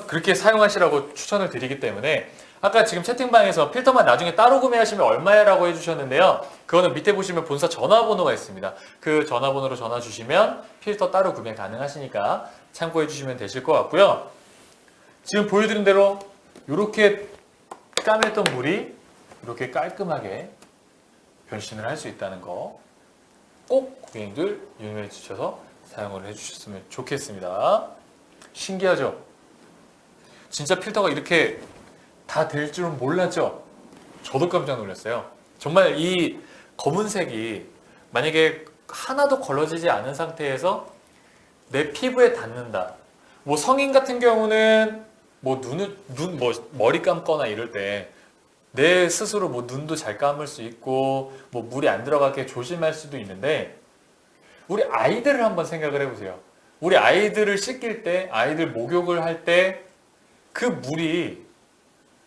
그렇게 사용하시라고 추천을 드리기 때문에 아까 지금 채팅방에서 필터만 나중에 따로 구매하시면 얼마야 라고 해주셨는데요. 그거는 밑에 보시면 본사 전화번호가 있습니다. 그 전화번호로 전화 주시면 필터 따로 구매 가능하시니까 참고해 주시면 되실 것 같고요. 지금 보여드린 대로 이렇게 까맸던 물이 이렇게 깔끔하게 변신을 할 수 있다는 거 꼭 고객님들 유념해 주셔서 사용을 해주셨으면 좋겠습니다. 신기하죠? 진짜 필터가 이렇게 다 될 줄은 몰랐죠? 저도 깜짝 놀랐어요. 정말 이 검은색이 만약에 하나도 걸러지지 않은 상태에서 내 피부에 닿는다. 뭐 성인 같은 경우는 뭐 머리 감거나 이럴 때 내 스스로 뭐 눈도 잘 감을 수 있고 뭐 물이 안 들어가게 조심할 수도 있는데 우리 아이들을 한번 생각을 해보세요. 우리 아이들을 씻길 때, 아이들 목욕을 할 때 그 물이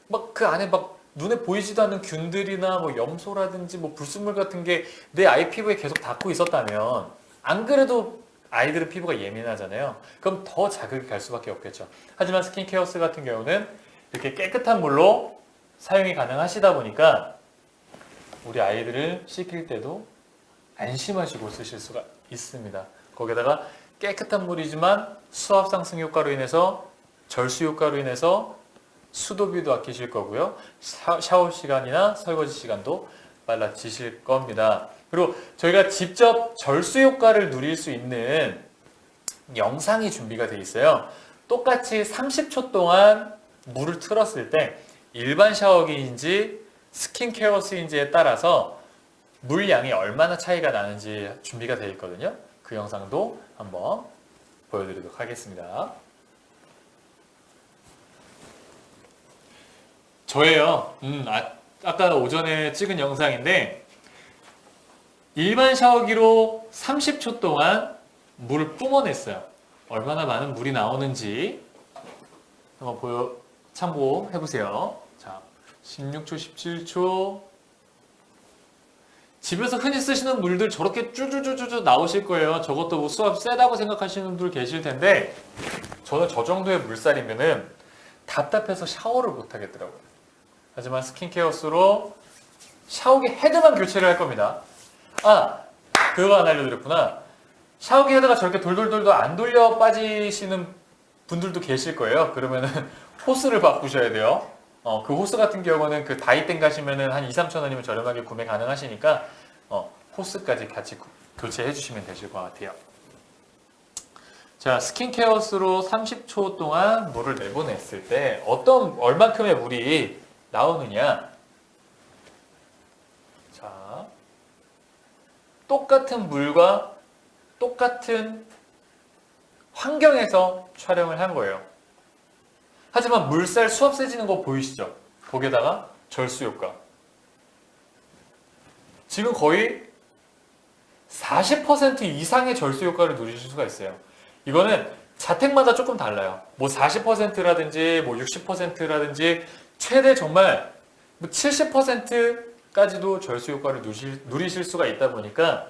막 그 안에 막 눈에 보이지도 않는 균들이나 뭐 염소라든지 뭐 불순물 같은 게 내 아이 피부에 계속 닿고 있었다면 안 그래도 아이들은 피부가 예민하잖아요. 그럼 더 자극이 갈 수밖에 없겠죠. 하지만 스킨케어스 같은 경우는 이렇게 깨끗한 물로 사용이 가능하시다 보니까 우리 아이들을 씻길 때도 안심하시고 쓰실 수가 있습니다. 거기다가 깨끗한 물이지만 수압 상승 효과로 인해서 절수 효과로 인해서 수도비도 아끼실 거고요. 샤워 시간이나 설거지 시간도 빨라지실 겁니다. 그리고 저희가 직접 절수 효과를 누릴 수 있는 영상이 준비가 되어 있어요. 똑같이 30초 동안 물을 틀었을 때 일반 샤워기인지 스킨케어스인지에 따라서 물량이 얼마나 차이가 나는지 준비가 되어 있거든요. 그 영상도 한번 보여드리도록 하겠습니다. 저예요. 아까 오전에 찍은 영상인데 일반 샤워기로 30초 동안 물을 뿜어냈어요. 얼마나 많은 물이 나오는지 한번 참고해보세요. 자, 16초, 17초. 집에서 흔히 쓰시는 물들 저렇게 쭈쭈쭈쭈 나오실 거예요. 저것도 뭐 수압 세다고 생각하시는 분들 계실 텐데 저는 저 정도의 물살이면은 답답해서 샤워를 못 하겠더라고요. 하지만 스킨케어스로 샤워기 헤드만 교체를 할 겁니다. 그거 안 알려드렸구나. 샤워기 헤드가 저렇게 돌돌돌도 안 돌려 빠지시는 분들도 계실 거예요. 그러면은 호스를 바꾸셔야 돼요. 그 호스 같은 경우는 그 다이땡 가시면은 한 2, 3천 원이면 저렴하게 구매 가능하시니까 호스까지 같이 교체해 주시면 되실 것 같아요. 자, 스킨케어스로 30초 동안 물을 내보냈을 때 얼만큼의 물이 나오느냐. 자, 똑같은 물과 똑같은 환경에서 촬영을 한 거예요. 하지만 물살 수압 세지는 거 보이시죠? 거기에다가 절수 효과. 지금 거의 40% 이상의 절수 효과를 누리실 수가 있어요. 이거는 자택마다 조금 달라요. 뭐 40%라든지 뭐 60%라든지 최대 정말 70%까지도 절수 효과를 누리실 수가 있다 보니까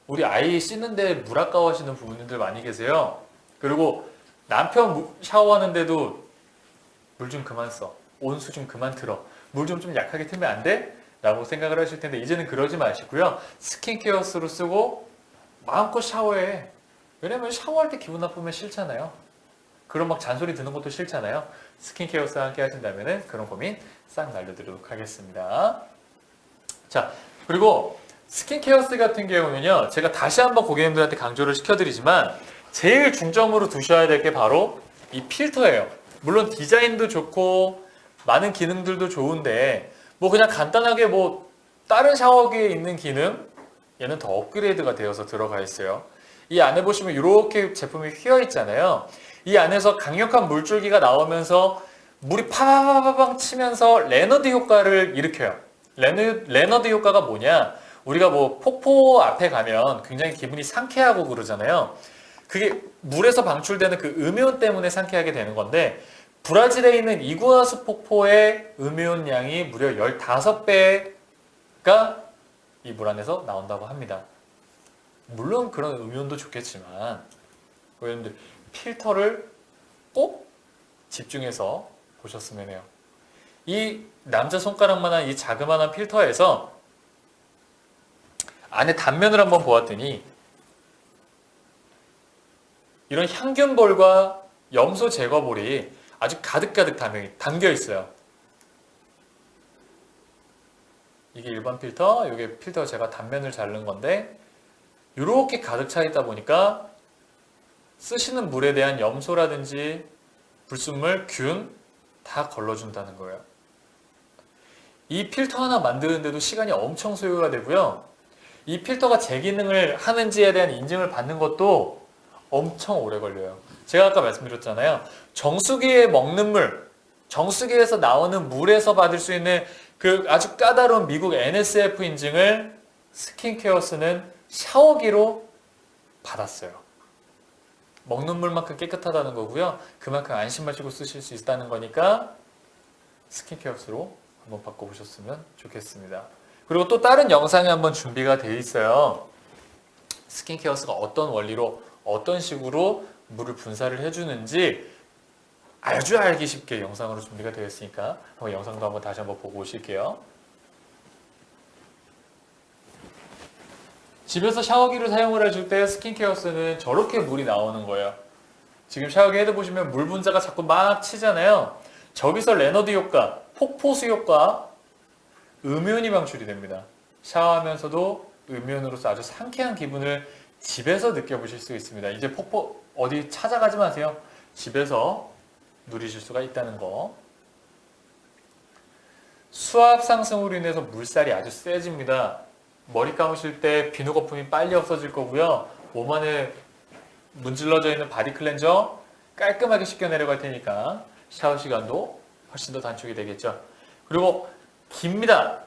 우리 아이 씻는데 물 아까워하시는 부모님들 많이 계세요. 그리고 남편 샤워하는데도 물 좀 그만 써. 온수 좀 그만 틀어. 물 좀 약하게 틀면 안 돼? 라고 생각을 하실 텐데 이제는 그러지 마시고요. 스킨케어스로 쓰고 마음껏 샤워해. 왜냐면 샤워할 때 기분 나쁘면 싫잖아요. 그런 막 잔소리 드는 것도 싫잖아요. 스킨케어스와 함께 하신다면 그런 고민 싹 날려드리도록 하겠습니다. 자, 그리고 스킨케어스 같은 경우는요. 제가 다시 한번 고객님들한테 강조를 시켜드리지만 제일 중점으로 두셔야 될 게 바로 이 필터예요. 물론 디자인도 좋고 많은 기능들도 좋은데 뭐 그냥 간단하게 뭐 다른 샤워기에 있는 기능 얘는 더 업그레이드가 되어서 들어가 있어요. 이 안에 보시면 이렇게 제품이 휘어 있잖아요. 이 안에서 강력한 물줄기가 나오면서 물이 파바바바방 치면서 레너드 효과를 일으켜요. 레너드 효과가 뭐냐? 우리가 뭐 폭포 앞에 가면 굉장히 기분이 상쾌하고 그러잖아요. 그게 물에서 방출되는 그 음이온 때문에 상쾌하게 되는 건데, 브라질에 있는 이구아수 폭포의 음이온 양이 무려 15배가 이 물 안에서 나온다고 합니다. 물론 그런 음이온도 좋겠지만 여러분들 필터를 꼭 집중해서 보셨으면 해요. 이 남자 손가락만한 이 자그마한 필터에서 안에 단면을 한번 보았더니 이런 향균볼과 염소 제거볼이 아주 가득가득 담겨 있어요. 이게 일반 필터, 이게 필터 제가 단면을 자른 건데 이렇게 가득 차 있다 보니까 쓰시는 물에 대한 염소라든지 불순물, 균 다 걸러준다는 거예요. 이 필터 하나 만드는데도 시간이 엄청 소요가 되고요. 이 필터가 제 기능을 하는지에 대한 인증을 받는 것도 엄청 오래 걸려요. 제가 아까 말씀드렸잖아요. 정수기에 먹는 물, 정수기에서 나오는 물에서 받을 수 있는 그 아주 까다로운 미국 NSF 인증을 스킨케어스는 샤워기로 받았어요. 먹는 물만큼 깨끗하다는 거고요. 그만큼 안심하시고 쓰실 수 있다는 거니까 스킨케어스로 한번 바꿔보셨으면 좋겠습니다. 그리고 또 다른 영상이 한번 준비가 되어 있어요. 스킨케어스가 어떤 원리로 어떤 식으로 물을 분사를 해주는지 아주 알기 쉽게 영상으로 준비가 되어 있으니까 한번 영상도 한번 다시 한번 보고 오실게요. 집에서 샤워기를 사용을 해줄 때 스킨케어스는 저렇게 물이 나오는 거예요. 지금 샤워기 헤드 보시면 물 분자가 자꾸 막 치잖아요. 저기서 레너드 효과, 폭포수 효과, 음이온이 방출이 됩니다. 샤워하면서도 음이온으로서 아주 상쾌한 기분을 집에서 느껴보실 수 있습니다. 이제 폭포 어디 찾아가지 마세요. 집에서 누리실 수가 있다는 거. 수압 상승으로 인해서 물살이 아주 세집니다. 머리 감으실 때 비누 거품이 빨리 없어질 거고요. 몸 안에 문질러져 있는 바디 클렌저 깔끔하게 씻겨 내려갈 테니까 샤워 시간도 훨씬 더 단축이 되겠죠. 그리고 깁니다.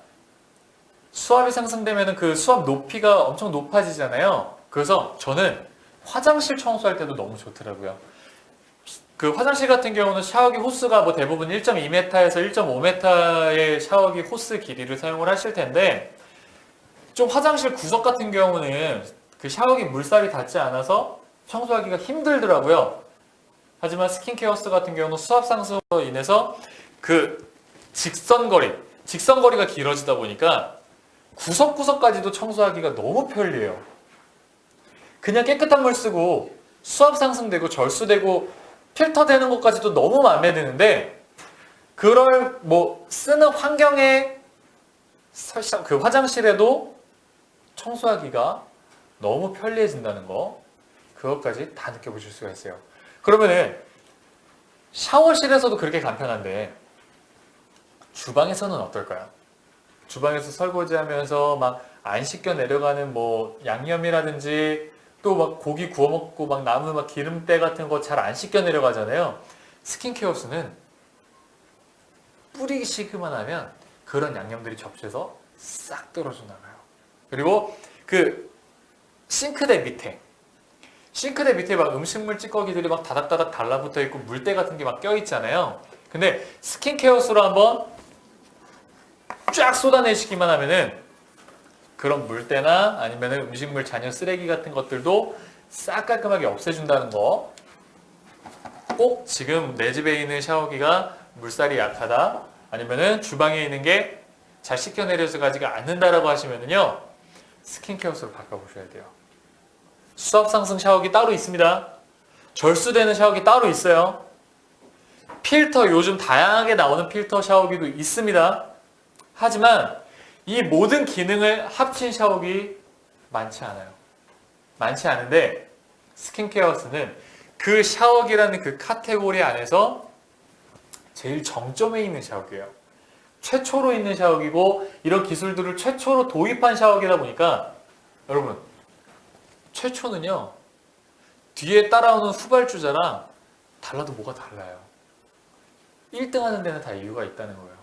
수압이 상승되면 그 수압 높이가 엄청 높아지잖아요. 그래서 저는 화장실 청소할 때도 너무 좋더라고요. 그 화장실 같은 경우는 샤워기 호스가 뭐 대부분 1.2m에서 1.5m의 샤워기 호스 길이를 사용을 하실 텐데, 좀 화장실 구석 같은 경우는 그 샤워기 물살이 닿지 않아서 청소하기가 힘들더라고요. 하지만 스킨케어스 같은 경우는 수압 상승으로 인해서 그 직선거리가 길어지다 보니까 구석구석까지도 청소하기가 너무 편리해요. 그냥 깨끗한 물 쓰고 수압 상승되고 절수되고 필터 되는 것까지도 너무 마음에 드는데, 그걸 뭐 쓰는 환경에 그 화장실에도 청소하기가 너무 편리해진다는 거, 그것까지 다 느껴보실 수가 있어요. 그러면은 샤워실에서도 그렇게 간편한데 주방에서는 어떨까요? 주방에서 설거지하면서 막 안 씻겨 내려가는 뭐 양념이라든지 또 막 고기 구워 먹고 막 남은 막 기름때 같은 거 잘 안 씻겨 내려가잖아요. 스킨케어스는 뿌리시기만 하면 그런 양념들이 접시에서 싹 떨어져 나가요. 그리고 그 싱크대 밑에 막 음식물 찌꺼기들이 막 다닥다닥 달라붙어 있고 물때 같은 게 막 껴 있잖아요. 근데 스킨케어스로 한번 쫙 쏟아내시기만 하면은 그런 물때나 아니면은 음식물 잔여 쓰레기 같은 것들도 싹 깔끔하게 없애준다는 거. 꼭 지금 내 집에 있는 샤워기가 물살이 약하다, 아니면은 주방에 있는 게 잘 씻겨 내려서 가지가 않는다라고 하시면은요, 스킨케어스로 바꿔보셔야 돼요. 수압 상승 샤워기 따로 있습니다. 절수되는 샤워기 따로 있어요. 필터, 요즘 다양하게 나오는 필터 샤워기도 있습니다. 하지만 이 모든 기능을 합친 샤워기 많지 않아요. 많지 않은데 스킨케어스는 그 샤워기라는 그 카테고리 안에서 제일 정점에 있는 샤워기예요. 최초로 있는 샤워기고 이런 기술들을 최초로 도입한 샤워기다 보니까 여러분, 최초는요, 뒤에 따라오는 후발주자랑 달라도 뭐가 달라요. 1등 하는 데는 다 이유가 있다는 거예요.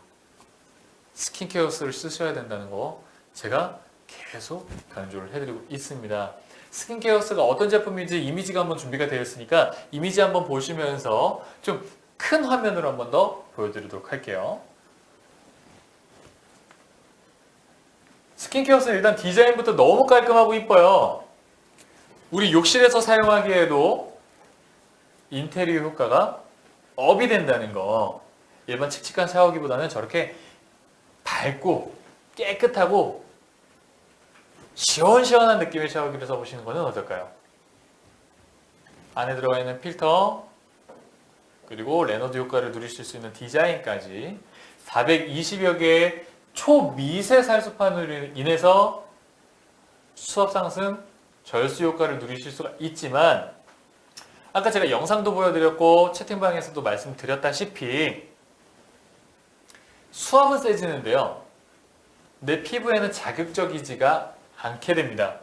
스킨케어스를 쓰셔야 된다는 거 제가 계속 강조를 해드리고 있습니다. 스킨케어스가 어떤 제품인지 이미지가 한번 준비가 되어 있으니까 이미지 한번 보시면서 좀 큰 화면으로 한번 더 보여드리도록 할게요. 스킨케어스는 일단 디자인부터 너무 깔끔하고 이뻐요. 우리 욕실에서 사용하기에도 인테리어 효과가 업이 된다는 거. 일반 칙칙한 샤워기보다는 저렇게 밝고 깨끗하고 시원시원한 느낌의 샤워기를 써보시는 것은 어떨까요? 안에 들어가 있는 필터, 그리고 레너드 효과를 누리실 수 있는 디자인까지 420여 개의 초미세 살수판으로 인해서 수압 상승, 절수 효과를 누리실 수가 있지만 아까 제가 영상도 보여드렸고 채팅방에서도 말씀드렸다시피 수압은 세지는데요. 내 피부에는 자극적이지가 않게 됩니다.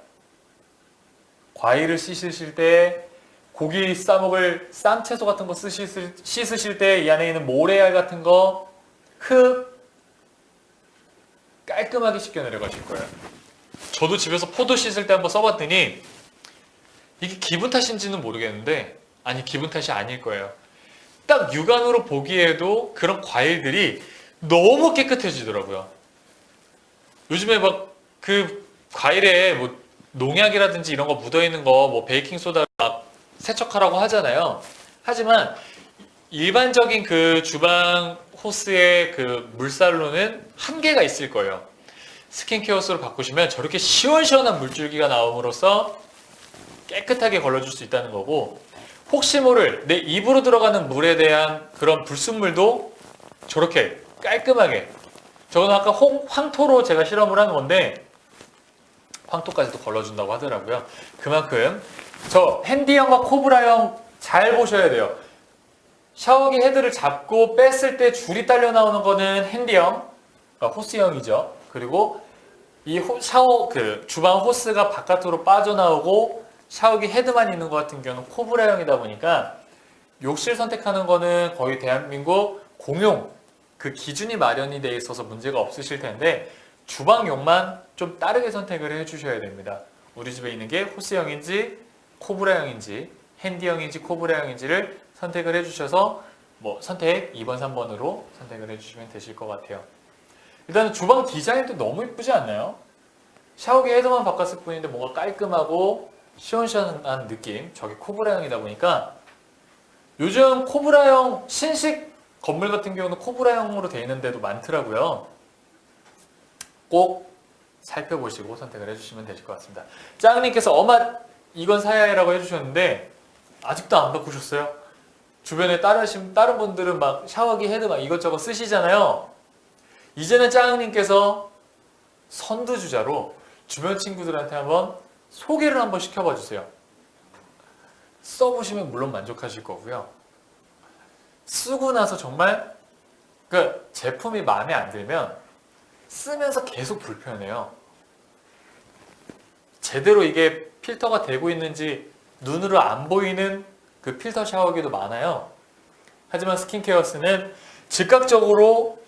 과일을 씻으실 때, 고기 싸먹을 쌈채소 같은 거 씻으실 때 이 안에 있는 모래알 같은 거, 흙 깔끔하게 씻겨 내려가실 거예요. 저도 집에서 포도 씻을 때 한번 써봤더니 이게 기분 탓인지는 모르겠는데, 아니 기분 탓이 아닐 거예요. 딱 육안으로 보기에도 그런 과일들이 너무 깨끗해지더라고요. 요즘에 막 그 과일에 뭐 농약이라든지 이런 거 묻어있는 거, 뭐 베이킹소다 막 세척하라고 하잖아요. 하지만 일반적인 그 주방 호스의 그 물살로는 한계가 있을 거예요. 스킨케어스로 바꾸시면 저렇게 시원시원한 물줄기가 나옴으로써 깨끗하게 걸러줄 수 있다는 거고, 혹시 모를 내 입으로 들어가는 물에 대한 그런 불순물도 저렇게 깔끔하게, 저건 아까 황토로 제가 실험을 한 건데 황토까지도 걸러준다고 하더라고요. 그만큼 저 핸디형과 코브라형 잘 보셔야 돼요. 샤워기 헤드를 잡고 뺐을 때 줄이 딸려 나오는 거는 핸디형, 그러니까 호스형이죠. 그리고 이 주방 호스가 바깥으로 빠져나오고 샤워기 헤드만 있는 것 같은 경우는 코브라형이다 보니까 욕실 선택하는 거는 거의 대한민국 공용 그 기준이 마련이 되어 있어서 문제가 없으실 텐데, 주방용만 좀 다르게 선택을 해주셔야 됩니다. 우리 집에 있는 게 호스형인지 코브라형인지 핸디형인지 코브라형인지를 선택을 해주셔서 뭐 선택 2번, 3번으로 선택을 해주시면 되실 것 같아요. 일단은 주방 디자인도 너무 이쁘지 않나요? 샤워기 헤드만 바꿨을 뿐인데 뭔가 깔끔하고 시원시원한 느낌. 저게 코브라형이다 보니까 요즘 코브라형 신식 건물 같은 경우는 코브라형으로 되어 있는 데도 많더라고요. 꼭 살펴보시고 선택을 해주시면 되실 것 같습니다. 짱님께서 어마 이건 사야 해라고 해주셨는데 아직도 안 바꾸셨어요? 주변에 다른 분들은 막 샤워기 헤드 막 이것저것 쓰시잖아요. 이제는 짱님께서 선두주자로 주변 친구들한테 한번 소개를 한번 시켜봐 주세요. 써보시면 물론 만족하실 거고요. 쓰고 나서 정말 그 제품이 마음에 안 들면 쓰면서 계속 불편해요. 제대로 이게 필터가 되고 있는지 눈으로 안 보이는 그 필터 샤워기도 많아요. 하지만 스킨케어스는 즉각적으로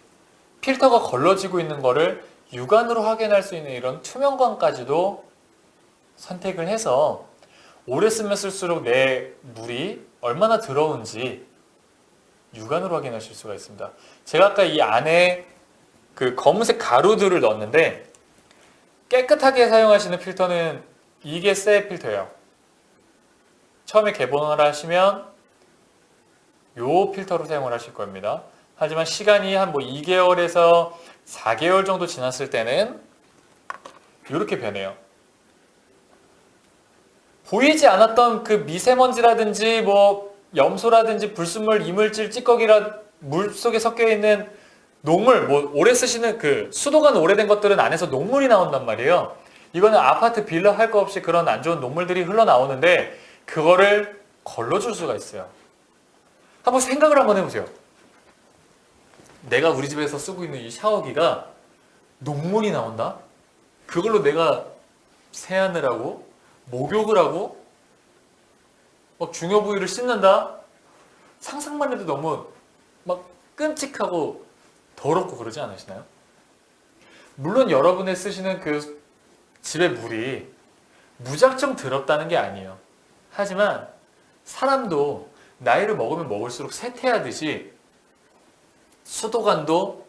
필터가 걸러지고 있는 거를 육안으로 확인할 수 있는 이런 투명광까지도 선택을 해서 오래 쓰면 쓸수록 내 물이 얼마나 더러운지 육안으로 확인하실 수가 있습니다. 제가 아까 이 안에 그 검은색 가루들을 넣었는데 깨끗하게 사용하시는 필터는 이게 새 필터예요. 처음에 개봉을 하시면 이 필터로 사용을 하실 겁니다. 하지만 시간이 한 뭐 2개월에서 4개월 정도 지났을 때는 이렇게 변해요. 보이지 않았던 그 미세먼지라든지 뭐 염소라든지 불순물, 이물질, 찌꺼기라 물 속에 섞여 있는 녹물, 뭐 오래 쓰시는 그 수도가 오래된 것들은 안에서 녹물이 나온단 말이에요. 이거는 아파트 빌라 할 거 없이 그런 안 좋은 녹물들이 흘러나오는데 그거를 걸러줄 수가 있어요. 한번 생각을 한번 해보세요. 내가 우리 집에서 쓰고 있는 이 샤워기가 녹물이 나온다? 그걸로 내가 세안을 하고 목욕을 하고 막 중요 부위를 씻는다? 상상만 해도 너무 막 끔찍하고 더럽고 그러지 않으시나요? 물론 여러분의 쓰시는 그 집의 물이 무작정 더럽다는 게 아니에요. 하지만 사람도 나이를 먹으면 먹을수록 쇠퇴하듯이 수도관도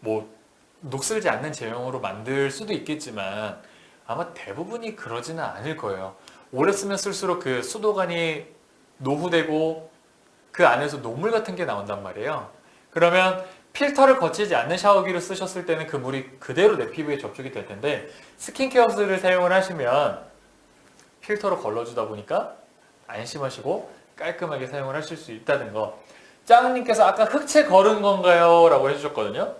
뭐 녹슬지 않는 제형으로 만들 수도 있겠지만 아마 대부분이 그러지는 않을 거예요. 오래 쓰면 쓸수록 그 수도관이 노후되고 그 안에서 녹물 같은 게 나온단 말이에요. 그러면 필터를 거치지 않는 샤워기를 쓰셨을 때는 그 물이 그대로 내 피부에 접촉이 될 텐데 스킨케어스를 사용을 하시면 필터로 걸러주다 보니까 안심하시고 깔끔하게 사용을 하실 수 있다는 거. 짱님께서 아까 흑채 걸은 건가요? 라고 해주셨거든요.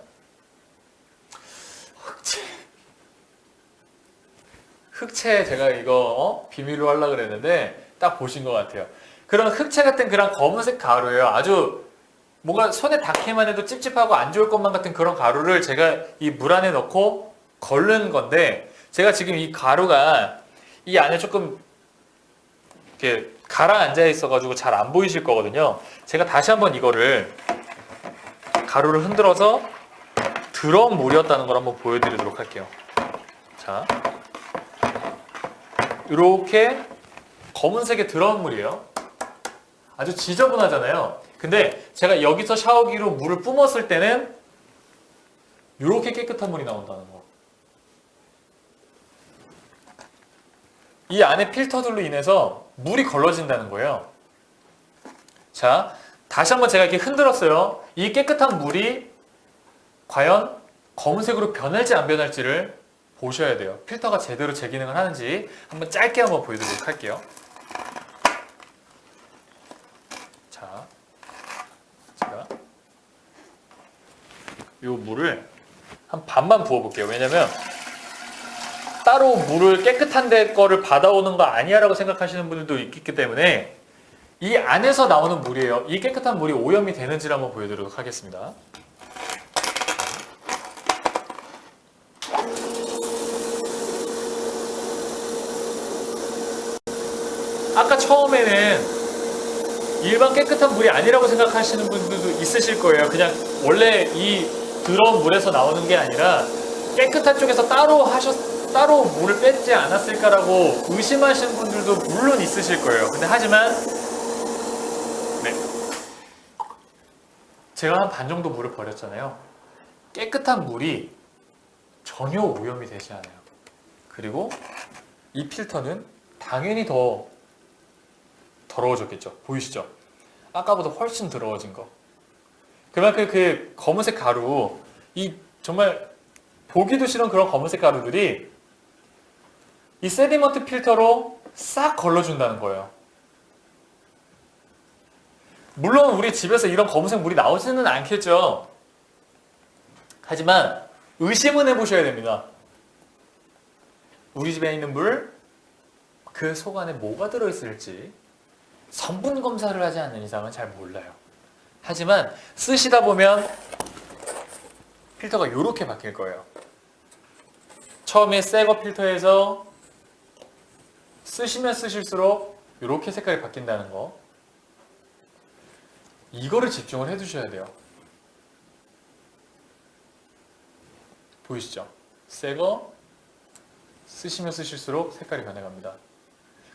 흑채 제가 이거 비밀로 하려고 그랬는데 딱 보신 것 같아요. 그런 흑채 같은 그런 검은색 가루예요. 아주 뭔가 손에 닿기만 해도 찝찝하고 안 좋을 것만 같은 그런 가루를 제가 이 물 안에 넣고 걸른 건데 제가 지금 이 가루가 이 안에 조금 이렇게 가라앉아 있어가지고 잘 안 보이실 거거든요. 제가 다시 한번 이거를 가루를 흔들어서 드럼 물이었다는 걸 한번 보여드리도록 할게요. 자, 이렇게 검은색의 드럼 물이에요. 아주 지저분하잖아요. 근데 제가 여기서 샤워기로 물을 뿜었을 때는 이렇게 깨끗한 물이 나온다는 거. 이 안에 필터들로 인해서 물이 걸러진다는 거예요. 자, 다시 한번 제가 이렇게 흔들었어요. 이 깨끗한 물이 과연 검은색으로 변할지 안 변할지를 보셔야 돼요. 필터가 제대로 제 기능을 하는지 한번 짧게 한번 보여드리도록 할게요. 자, 제가 이 물을 한 반만 부어볼게요. 왜냐면 따로 물을 깨끗한 데 거를 받아오는 거 아니야 라고 생각하시는 분들도 있기 때문에 이 안에서 나오는 물이에요. 이 깨끗한 물이 오염이 되는지를 한번 보여드리도록 하겠습니다. 아까 처음에는 일반 깨끗한 물이 아니라고 생각하시는 분들도 있으실 거예요. 그냥 원래 이 드럼 물에서 나오는 게 아니라 깨끗한 쪽에서 따로 물을 뺐지 않았을까라고 의심하시는 분들도 물론 있으실 거예요. 근데 하지만 네, 제가 한 반 정도 물을 버렸잖아요. 깨끗한 물이 전혀 오염이 되지 않아요. 그리고 이 필터는 당연히 더 더러워졌겠죠. 보이시죠? 아까보다 훨씬 더러워진 거. 그만큼 그 검은색 가루, 이 정말 보기도 싫은 그런 검은색 가루들이 이 세디먼트 필터로 싹 걸러준다는 거예요. 물론 우리 집에서 이런 검은색 물이 나오지는 않겠죠. 하지만 의심은 해보셔야 됩니다. 우리 집에 있는 물, 그 속 안에 뭐가 들어있을지 성분 검사를 하지 않는 이상은 잘 몰라요. 하지만 쓰시다 보면 필터가 이렇게 바뀔 거예요. 처음에 새거 필터에서 쓰시면 쓰실수록 이렇게 색깔이 바뀐다는 거. 이거를 집중을 해두셔야 돼요. 보이시죠? 새거 쓰시면 쓰실수록 색깔이 변해갑니다.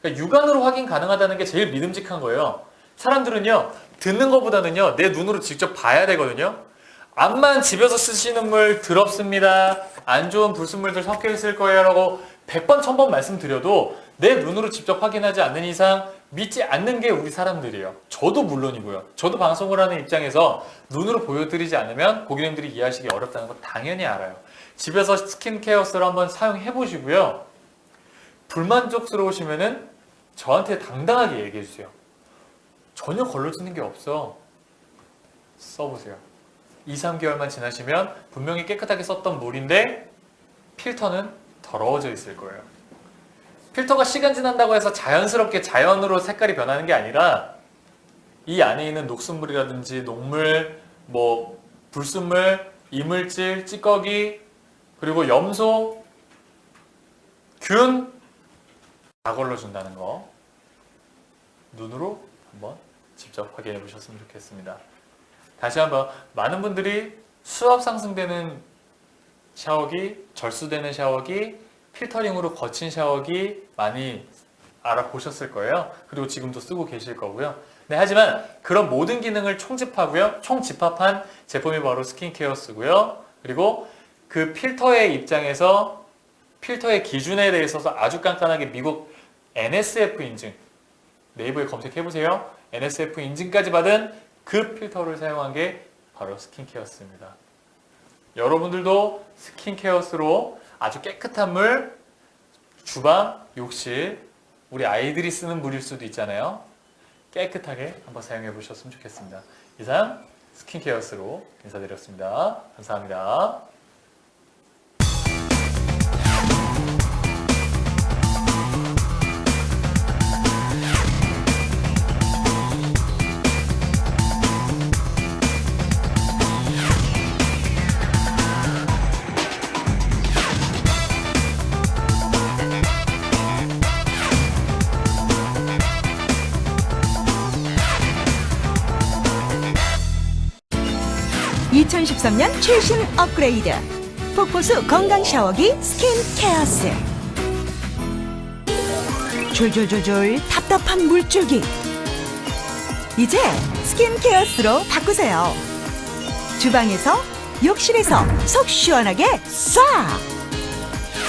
그러니까 육안으로 확인 가능하다는 게 제일 믿음직한 거예요. 사람들은요, 듣는 것보다는요, 내 눈으로 직접 봐야 되거든요. 암만 집에서 쓰시는 물 더럽습니다, 안 좋은 불순물들 섞여 있을 거예요 라고 100번 1000번 말씀드려도 내 눈으로 직접 확인하지 않는 이상 믿지 않는 게 우리 사람들이에요. 저도 물론이고요. 저도 방송을 하는 입장에서 눈으로 보여드리지 않으면 고객님들이 이해하시기 어렵다는 거 당연히 알아요. 집에서 스킨케어스를 한번 사용해 보시고요. 불만족스러우시면은 저한테 당당하게 얘기해 주세요. 전혀 걸러지는 게 없어. 써보세요. 2, 3개월만 지나시면 분명히 깨끗하게 썼던 물인데 필터는 더러워져 있을 거예요. 필터가 시간 지난다고 해서 자연스럽게 자연으로 색깔이 변하는 게 아니라 이 안에 있는 녹슨물이라든지 녹물, 뭐 불순물, 이물질, 찌꺼기, 그리고 염소, 균 다 걸러준다는 거 눈으로 한번 직접 확인해 보셨으면 좋겠습니다. 다시 한번 많은 분들이 수압 상승되는 샤워기, 절수되는 샤워기, 필터링으로 거친 샤워기 많이 알아보셨을 거예요. 그리고 지금도 쓰고 계실 거고요. 네, 하지만 그런 모든 기능을 총집합한 제품이 바로 스킨케어스고요. 그리고 그 필터의 입장에서 필터의 기준에 대해 있어서 아주 깐깐하게 미국 NSF 인증, 네이버에 검색해보세요. NSF 인증까지 받은 그 필터를 사용한 게 바로 스킨케어스입니다. 여러분들도 스킨케어스로 아주 깨끗한 물, 주방, 욕실, 우리 아이들이 쓰는 물일 수도 있잖아요. 깨끗하게 한번 사용해 보셨으면 좋겠습니다. 이상 스킨케어스로 인사드렸습니다. 감사합니다. (2013년) 최신 업그레이드 폭포수 건강 샤워기 스킨케어스. 졸졸졸졸 답답한 물줄기 이제 스킨케어스로 바꾸세요. 주방에서 욕실에서 속 시원하게 쏴.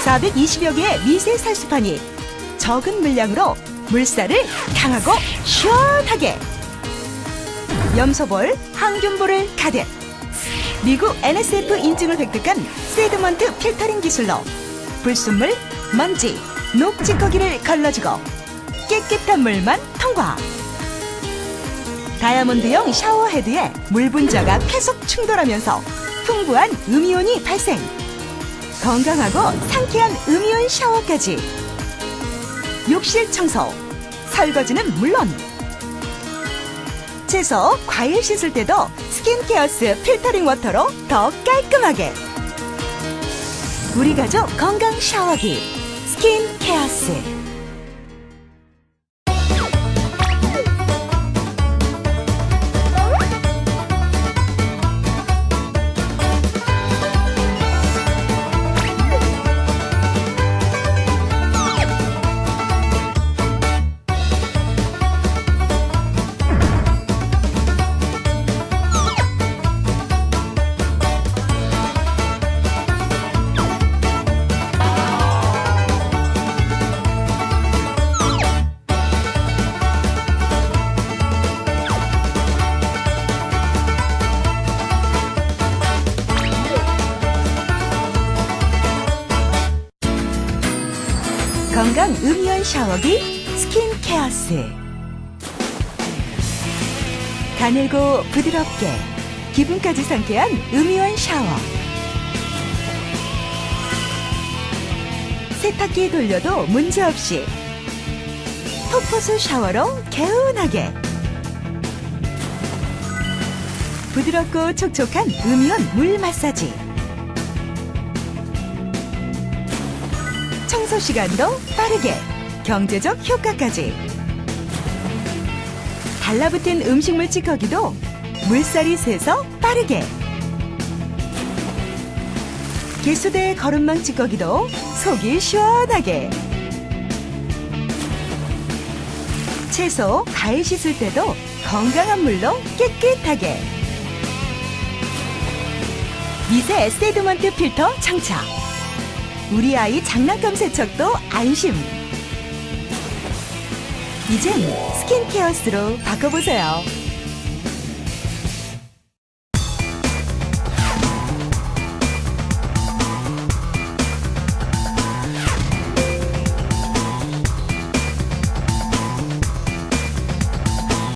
420여 개의 미세 살수판이 적은 물량으로 물살을 강하고 시원하게, 염소볼, 항균볼을 가득, 미국 NSF 인증을 획득한 세드먼트 필터링 기술로 불순물, 먼지, 녹지거기를 걸러주고 깨끗한 물만 통과. 다이아몬드형 샤워 헤드에 물 분자가 계속 충돌하면서 풍부한 음이온이 발생. 건강하고 상쾌한 음이온 샤워까지. 욕실 청소, 설거지는 물론 채소, 과일 씻을 때도 스킨케어스 필터링 워터로 더 깔끔하게. 우리 가족 건강 샤워기 스킨케어스. 건강 음이온 샤워기 스킨케어스. 가늘고 부드럽게 기분까지 상쾌한 음이온 샤워. 세탁기 돌려도 문제없이 폭포수 샤워로 개운하게. 부드럽고 촉촉한 음이온 물 마사지. 청소 시간도 빠르게, 경제적 효과까지. 달라붙은 음식물 찌꺼기도 물살이 새서 빠르게. 개수대 거름망 찌꺼기도 속이 시원하게. 채소, 과일 씻을 때도 건강한 물로 깨끗하게. 미세 세드먼트 필터 장착. 우리 아이 장난감 세척도 안심. 이젠 스킨케어스로 바꿔보세요.